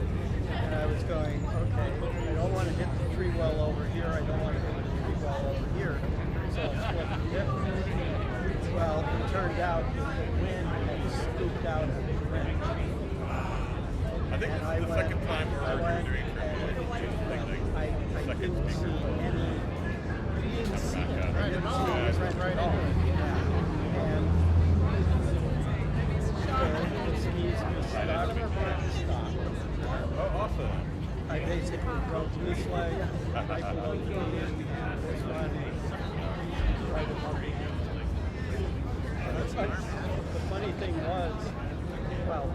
And I was going, okay, I don't want to hit the tree well over here, I don't want to hit the tree well over here. So I'm splitting different. Well, it turned out that the wind had scooped out a big rim. I think this is the second time we're doing I didn't see any. Right, I and didn't all, see it any went right at all. into it. And the skis just stopped. Oh, awesome. I basically broke this leg, right below the knee, and this one right above the knee. The funny thing was, well,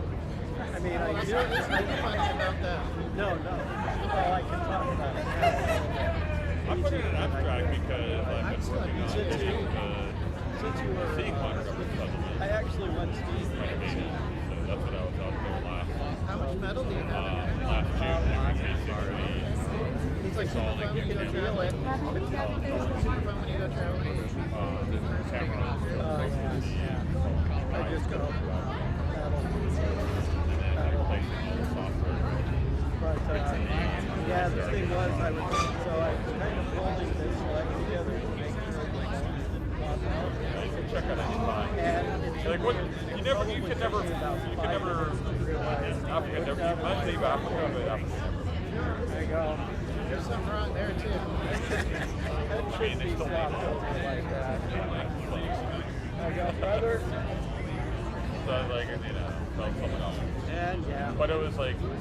I mean, I knew it was Funny about that. no. Well, I can talk about it now. I put it in abstract because I've been working on Since seeing you were, seeing monitor I actually went skiing. So that's what I was out there last How much metal do you have in there? last June. Basically, It's like super fun when you go traveling. Super fun when you go traveling. camera. I just go But yeah, the thing was, I was kind of holding this leg together to make sure the bones didn't flop out. You can check out anytime. And it Like what? You can never. Africa never. You might leave Africa, but Africa. There you go. There's something wrong there too. That should be flopped over like that. I go, brother. So like felt something else. And yeah. But it was like Well,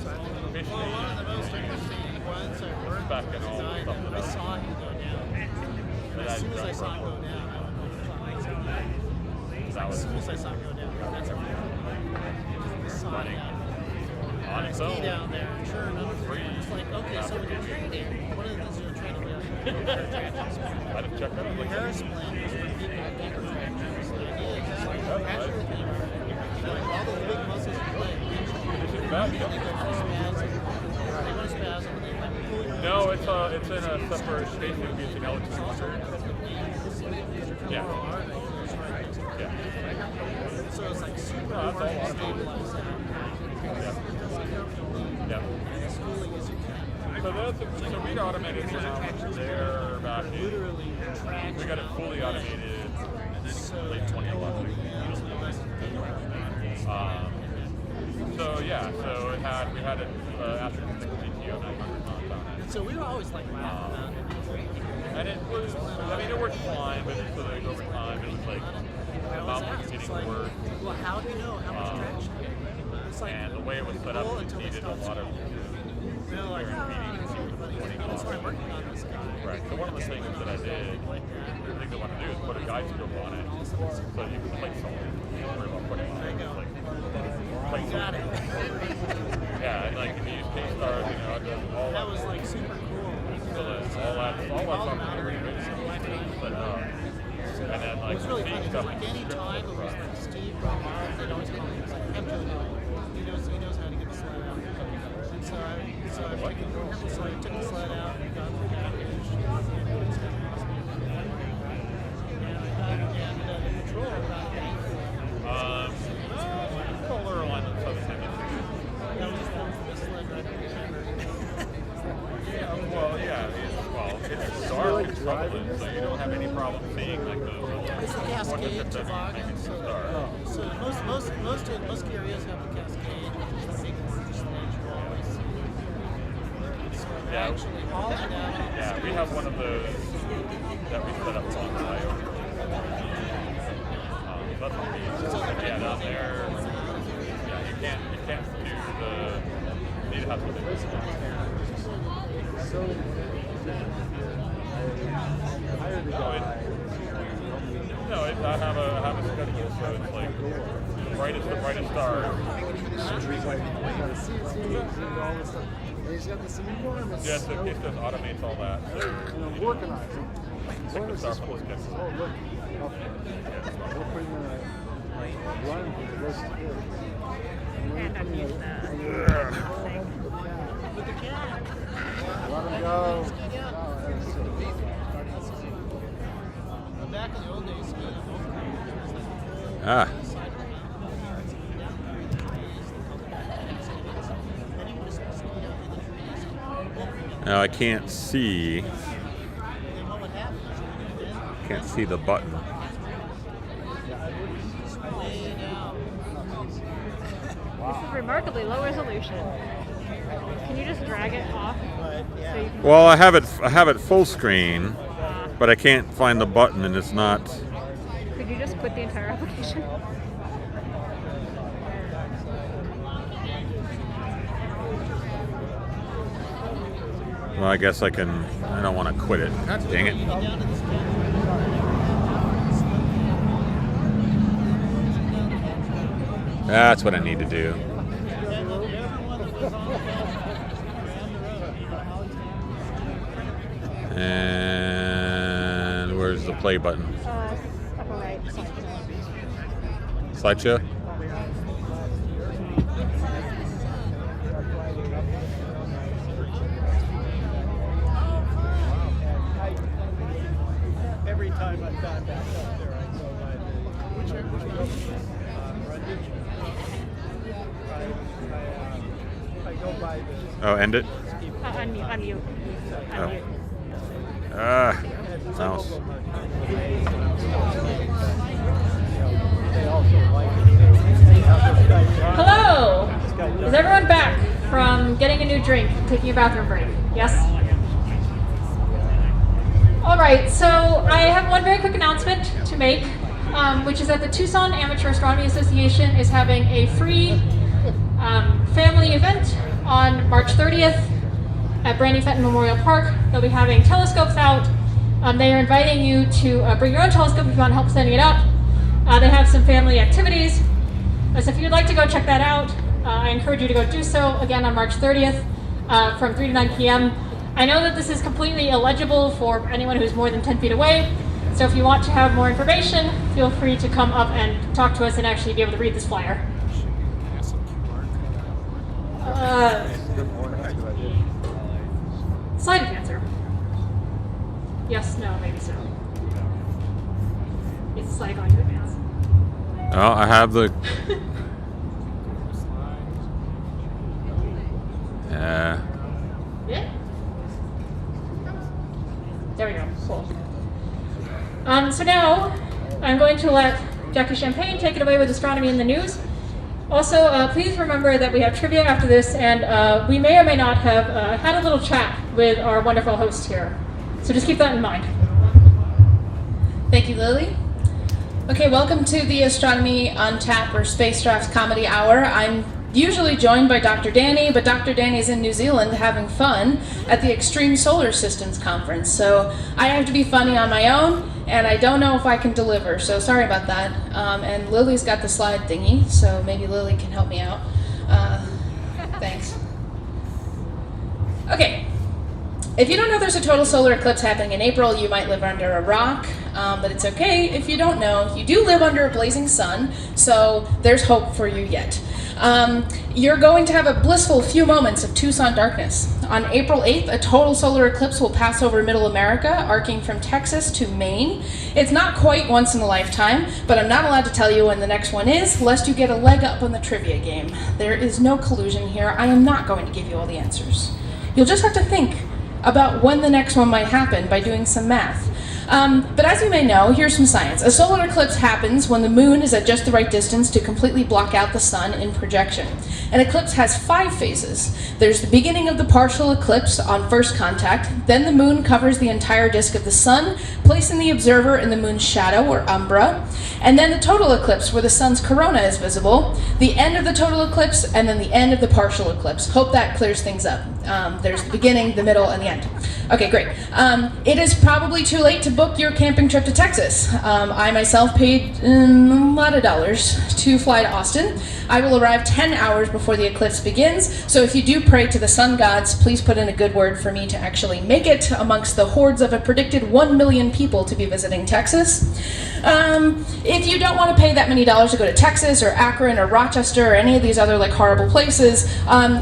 fishy. one of the most interesting ones I worked Back with in was all a guy stuff that I that saw him go down. As soon as I saw him go down, That as was soon as I saw him go down, that's everything. I saw running him on its ski own. down there, and sure enough, it's like, okay, so when you're training, one of the things you're training with, I had to check out. the Like, Harris plan is for people that can't contract. So the idea is just like contract your femur, like all those big muscles in your leg, this is bad. they go through spasm. They go to spasm and they like pull your No, it's in a separate station using electricity. Yeah. Yeah. So it's like super No, that's all hard to automated. stabilize that. Yeah. And schooling is So we'd automated there back in. literally traction. We got it fully automated late 2011. So yeah, so we had it after the patio 900 miles on it. And so we were always like laughing about it. And it was, I mean, it worked fine, but it's like over time, it was like, the mount was getting worse. Well, how do you know how much traction? It's like, And the way it was set up, pull it until it needed a stops lot of you know, like, and so I'm working on this guy. right. So one of the things that I did, the thing they want to do is put a guide scope on it, so you can place something. You don't worry about putting it on, like, place Got something. it. Yeah, and like if you use K-Stars, you know, it does all That was like super cool. so that's all that's on the it up. And then like It was really seeing funny. stuff Like any time it was like Steve or Mark, they'd always call me. He's like, I'm doing it. He knows how to get the sled out. And so I took the sled out and got the package. And the control about polar alignment southern hemisphere. that was the sled right It's dark and Sutherland, so you don't have any problem seeing like the It's the Cascade toboggan. So most areas have the Cascade, which is the big orange sledge you always see. So Yeah. actually hauling down. Yeah, we have one of those that we set up on the Haowen. That's what we use. Yeah, down there. Yeah, you can't do the. You have to do this. So, I hired a guy. I have a schedule, so it's like the brightest star. He's like, I gotta see all this stuff. And he's got this enormous. Yeah, so it just automates all that. So, and I'm working on it. What is this for? Oh, look. We're putting in a run for the rest of the year. And I'm using that. With the cat. Let him go. Back in the old days, skiing Ah. Now I can't see. Can't see the button. This is remarkably low resolution. Can you just drag it off? So you can Well, I have it full screen, but I can't find the button, and it's not. Could you just quit the entire application? Well, I guess I can. I don't want to quit it. God dang it! That's what I need to do. And where's the play button? Upper right. Slideshow? Every time I've gone back up there, I go by the Brundage. I go by the. Oh, end it? Unmute. Oh. Ah, mouse. Hello! Is everyone back from getting a new drink, taking a bathroom break? Yes? Alright, so I have one very quick announcement to make, which is that the Tucson Amateur Astronomy Association is having a free family event on March 30th at Brandy Fenton Memorial Park. They'll be having telescopes out. They are inviting you to bring your own telescope if you want to help setting it up. They have some family activities. So if you'd like to go check that out, I encourage you to go do so again on March 30th from 3 to 9 p.m. I know that this is completely illegible for anyone who's more than 10 feet away. So if you want to have more information, feel free to come up and talk to us and actually be able to read this flyer. Slide answer. Yes, no, maybe so. It's a slide going to advance. Oh, I have the. Yeah. Yeah? There we go. Cool. So now I'm going to let Jackie Champagne take it away with astronomy in the news. Also, please remember that we have trivia after this, and we may or may not have had a little chat with our wonderful host here. So just keep that in mind. Thank you, Lily. Okay, welcome to the Astronomy on Tap or Space Drafts Comedy Hour. I'm usually joined by Dr. Danny, but Dr. Danny's in New Zealand having fun at the Extreme Solar Systems Conference. So I have to be funny on my own, and I don't know if I can deliver, so sorry about that. And Lily's got the slide thingy, so maybe Lily can help me out. Thanks. Okay. If you don't know there's a total solar eclipse happening in April, you might live under a rock, but it's okay if you don't know. You do live under a blazing sun, so there's hope for you yet. You're going to have a blissful few moments of Tucson darkness. On April 8th, a total solar eclipse will pass over Middle America, arcing from Texas to Maine. It's not quite once in a lifetime, but I'm not allowed to tell you when the next one is, lest you get a leg up on the trivia game. There is no collusion here. I am not going to give you all the answers. You'll just have to think about when the next one might happen by doing some math. But as you may know, here's some science. A solar eclipse happens when the moon is at just the right distance to completely block out the sun in projection. An eclipse has 5 phases. There's the beginning of the partial eclipse on first contact, then the moon covers the entire disk of the sun, placing the observer in the moon's shadow or umbra, and then the total eclipse where the sun's corona is visible, the end of the total eclipse, and then the end of the partial eclipse. Hope that clears things up. There's the beginning, the middle, and the end. Okay, great. It is probably too late to book your camping trip to Texas. I myself paid a lot of dollars to fly to Austin. I will arrive 10 hours before the eclipse begins, so if you do pray to the sun gods, please put in a good word for me to actually make it amongst the hordes of a predicted 1 million people to be visiting Texas. If you don't want to pay that many dollars to go to Texas or Akron or Rochester or any of these other like horrible places,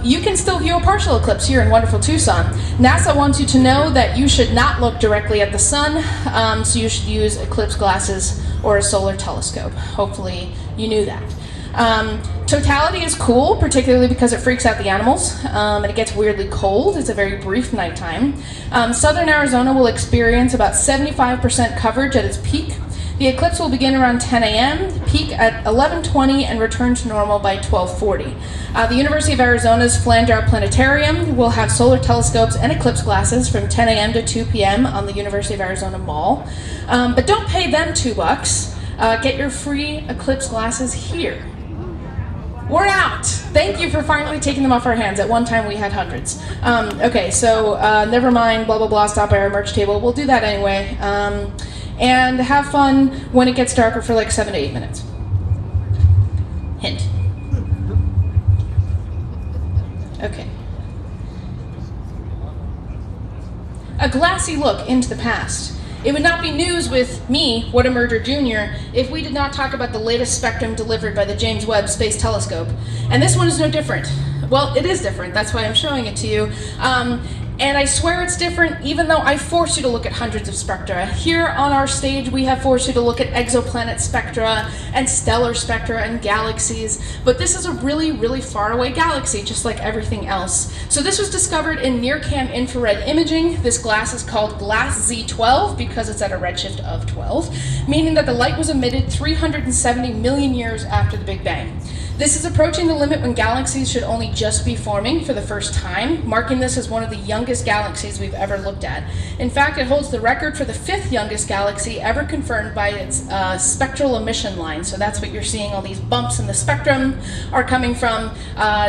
you can still view a partial eclipse here in wonderful Tucson. NASA wants you to know that you should not look directly at the sun, so you should use eclipse glasses or a solar telescope. Hopefully you knew that. Totality is cool, particularly because it freaks out the animals, and it gets weirdly cold. It's a very brief nighttime. Southern Arizona will experience about 75% coverage at its peak. The eclipse will begin around 10 a.m., peak at 11:20, and return to normal by 12:40. The University of Arizona's Flandre Planetarium will have solar telescopes and eclipse glasses from 10 a.m. to 2 p.m. on the University of Arizona Mall. But don't pay them $2. Get your free eclipse glasses here. We're out! Thank you for finally taking them off our hands. At one time we had hundreds. Okay, so never mind, blah, blah, blah, stop by our merch table. We'll do that anyway. And have fun when it gets darker for like 7 to 8 minutes. Hint. Okay. A glassy look into the past. It would not be news with me, Whataburger Jr., if we did not talk about the latest spectrum delivered by the James Webb Space Telescope. And this one is no different. Well, it is different. That's why I'm showing it to you. And I swear it's different, even though I forced you to look at hundreds of spectra. Here on our stage, we have forced you to look at exoplanet spectra and stellar spectra and galaxies. But this is a really, really far away galaxy, just like everything else. So this was discovered in near-cam infrared imaging. This glass is called glass Z12 because it's at a redshift of 12, meaning that the light was emitted 370 million years after the Big Bang. This is approaching the limit when galaxies should only just be forming for the first time, marking this as one of the youngest galaxies we've ever looked at. In fact, it holds the record for the 5th youngest galaxy ever confirmed by its spectral emission line. So that's what you're seeing, all these bumps in the spectrum are coming from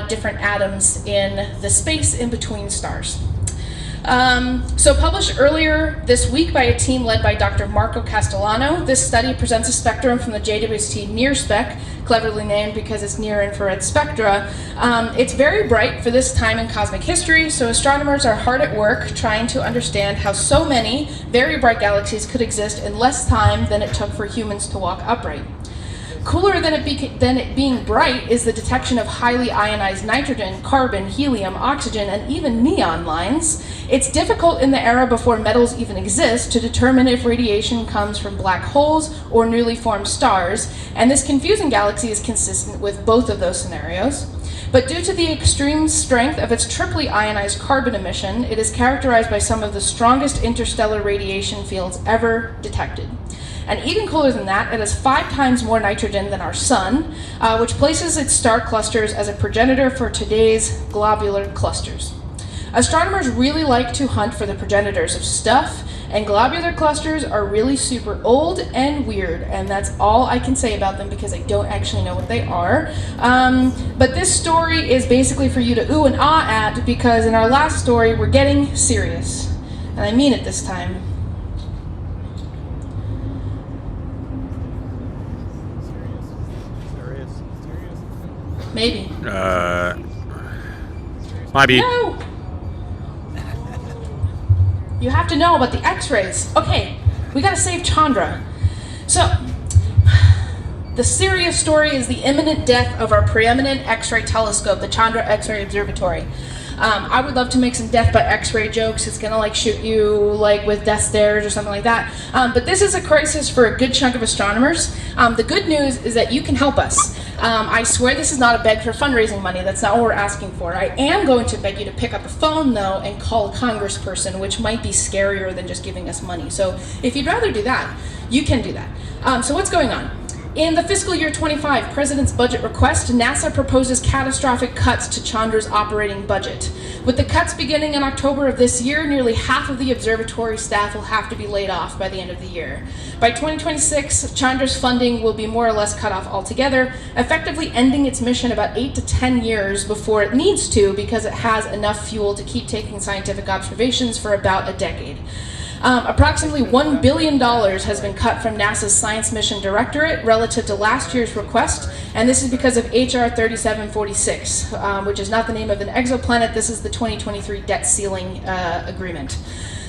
different atoms in the space in between stars. So published earlier this week by a team led by Dr. Marco Castellano, this study presents a spectrum from the JWST NIRSPEC, cleverly named because it's near-infrared spectra. It's very bright for this time in cosmic history, so astronomers are hard at work trying to understand how so many very bright galaxies could exist in less time than it took for humans to walk upright. Cooler than it being bright is the detection of highly ionized nitrogen, carbon, helium, oxygen, and even neon lines. It's difficult in the era before metals even exist to determine if radiation comes from black holes or newly formed stars, and this confusing galaxy is consistent with both of those scenarios. But due to the extreme strength of its triply ionized carbon emission, it is characterized by some of the strongest interstellar radiation fields ever detected. And even cooler than that, it has 5 times more nitrogen than our sun, which places its star clusters as a progenitor for today's globular clusters. Astronomers really like to hunt for the progenitors of stuff, and globular clusters are really super old and weird, and that's all I can say about them because I don't actually know what they are. But this story is basically for you to ooh and ah at, because in our last story we're getting serious. And I mean it this time. Maybe. Might be. No! you have to know about the X-rays. Okay, we gotta save Chandra. So, the serious story is the imminent death of our preeminent X-ray telescope, the Chandra X-ray Observatory. I would love to make some death by X-ray jokes. It's gonna like shoot you like with death stares or something like that. But this is a crisis for a good chunk of astronomers. The good news is that you can help us. I swear this is not a beg for fundraising money. That's not what we're asking for. I am going to beg you to pick up the phone though and call a congressperson, which might be scarier than just giving us money. So if you'd rather do that, you can do that. So what's going on? In the fiscal year 25 President's budget request, NASA proposes catastrophic cuts to Chandra's operating budget. With the cuts beginning in October of this year, nearly half of the observatory staff will have to be laid off by the end of the year. By 2026, Chandra's funding will be more or less cut off altogether, effectively ending its mission about 8 to 10 years before it needs to, because it has enough fuel to keep taking scientific observations for about a decade. Approximately $1 billion has been cut from NASA's Science Mission Directorate relative to last year's request, and this is because of HR 3746, which is not the name of an exoplanet. This is the 2023 debt ceiling agreement.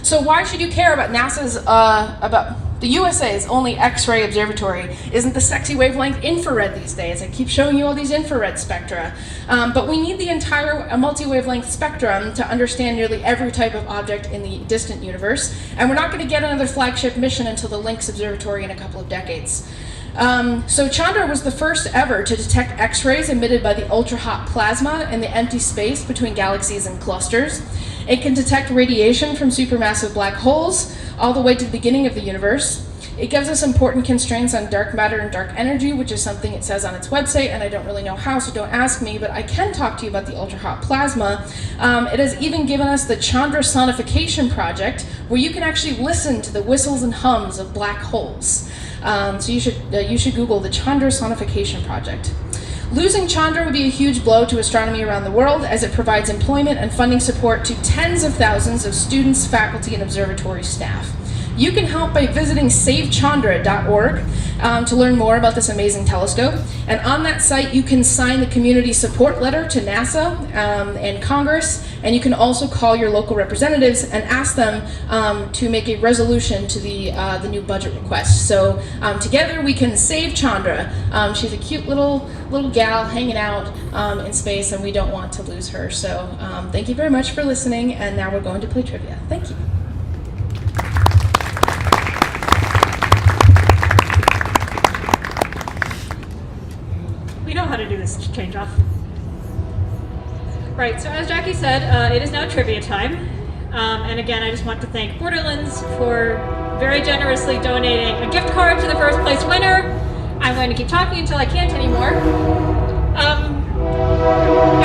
So why should you care about NASA's, about the USA's only X-ray observatory? Isn't the sexy wavelength infrared these days? I keep showing you all these infrared spectra. But we need the entire multi-wavelength spectrum to understand nearly every type of object in the distant universe. And we're not going to get another flagship mission until the Lynx Observatory in a couple of decades. So Chandra was the first ever to detect X-rays emitted by the ultra-hot plasma in the empty space between galaxies and clusters. It can detect radiation from supermassive black holes all the way to the beginning of the universe. It gives us important constraints on dark matter and dark energy, which is something it says on its website, and I don't really know how, so don't ask me, but I can talk to you about the ultra-hot plasma. It has even given us the Chandra Sonification Project, where you can actually listen to the whistles and hums of black holes. So you should Google the Chandra Sonification Project. Losing Chandra would be a huge blow to astronomy around the world, as it provides employment and funding support to tens of thousands of students, faculty, and observatory staff. You can help by visiting savechandra.org to learn more about this amazing telescope. And on that site, you can sign the community support letter to NASA and Congress, and you can also call your local representatives and ask them to make a resolution to the new budget request. So together we can save Chandra. She's a cute little gal hanging out in space, and we don't want to lose her. So thank you very much for listening, and now we're going to play trivia. Thank you. We know how to do this change off. Right, so as Jackie said, it is now trivia time. And again, I just want to thank Borderlands for very generously donating a gift card to the first place winner. I'm going to keep talking until I can't anymore.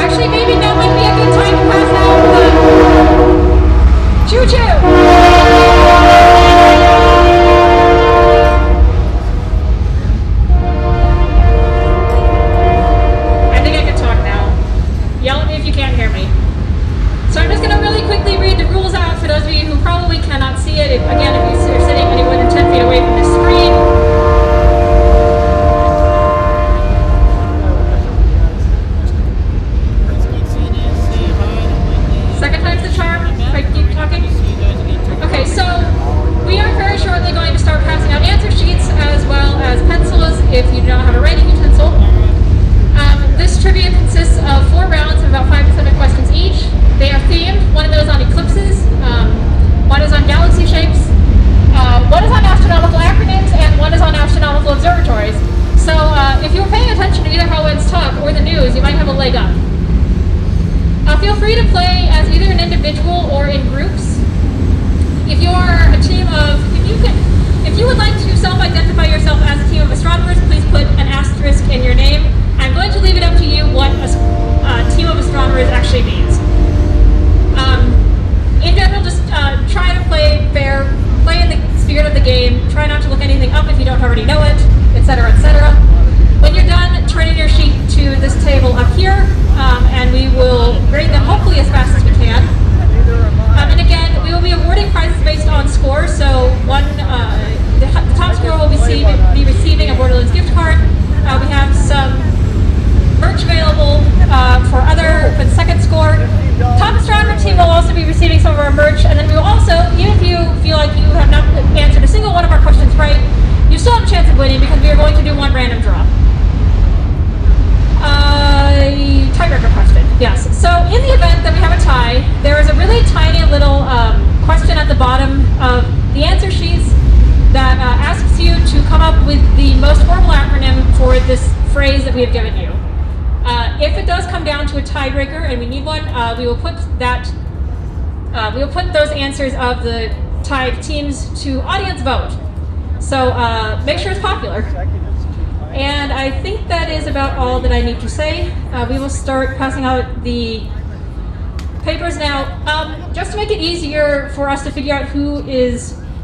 Actually, maybe now might be a good time to pass out the choo-choo! Yell at me if you can't hear me. So I'm just going to really quickly read the rules out for those of you who probably cannot see it. Again, if you're sitting any more than 10 feet away from the screen. Second time's the charm, if I keep talking. Okay, so we are very shortly going to start passing out answer sheets as well as pencils if you do not have a writing utensil. This trivia consists of 4 rounds of about 5 to 7 questions each. They are themed. One of those on eclipses, one is on galaxy shapes, one is on astronomical acronyms, and one is on astronomical observatories. So if you were paying attention to either Haowen's talk or the news, you might have a leg up. Feel free to play as either an individual or in groups. If you are a team of, if you would like to self-identify yourself as a team of astronomers, please put an asterisk in your name. I'm going to leave it up to you what a team of astronomers actually means. In general, just try to play fair, play in the spirit of the game, try not to look anything up if you don't already know it, etc., etc. When you're done, turn in your sheet to this table up here, and we will grade them hopefully as fast as we can. And again, we will be awarding prizes based on score, so the top score will be receiving a Borderlands gift card. We have some merch available for the second score. top astronomer team will also be receiving some of our merch, and then we will also, even if you feel like you have not answered a single one of our questions right, you still have a chance of winning because we are going to do one random draw. Tiebreaker question, yes. So in the event that we have a tie, there is a really tiny little question at the bottom of the answer sheets that asks you to come up with the most formal acronym for this phrase that we have given you. If it does come down to a tiebreaker and we need one, we will put that. We will put those answers of the tied teams to audience vote. So make sure it's popular. And I think that is about all that I need to say. We will start passing out the papers now. Just to make it easier for us to figure out who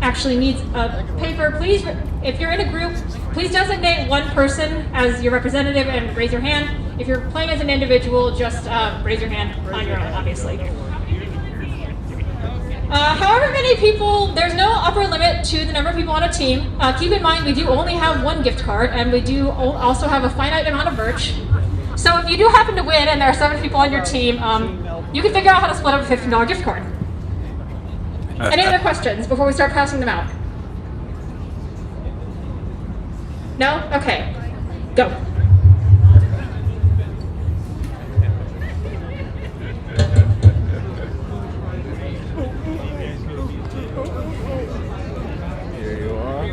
actually needs a paper, please, if you're in a group, please designate one person as your representative and raise your hand. If you're playing as an individual, just raise your hand on your own, obviously. However many people, there's no upper limit to the number of people on a team. Keep in mind, we do only have one gift card, and we do also have a finite amount of merch. So if you do happen to win and there are 7 people on your team, you can figure out how to split up a $15 gift card. Any other questions before we start passing them out? No? Okay. Go. Here you are.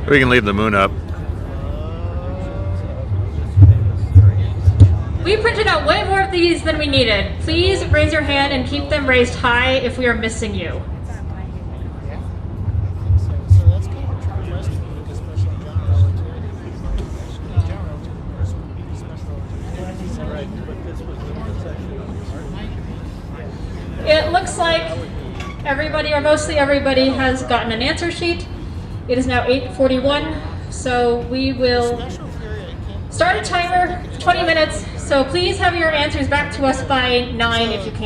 We can leave the moon up. We printed out way more of these than we needed. Please raise your hand and keep them raised high if we are missing you. So that's kind of a trick question with the special general relativity. General relativity, special relativity. Right, but this was the section. It looks like everybody, or mostly everybody, has gotten an answer sheet. It is now 8:41, so we will start a timer for 20 minutes. So please have your answers back to us by 9 if you can.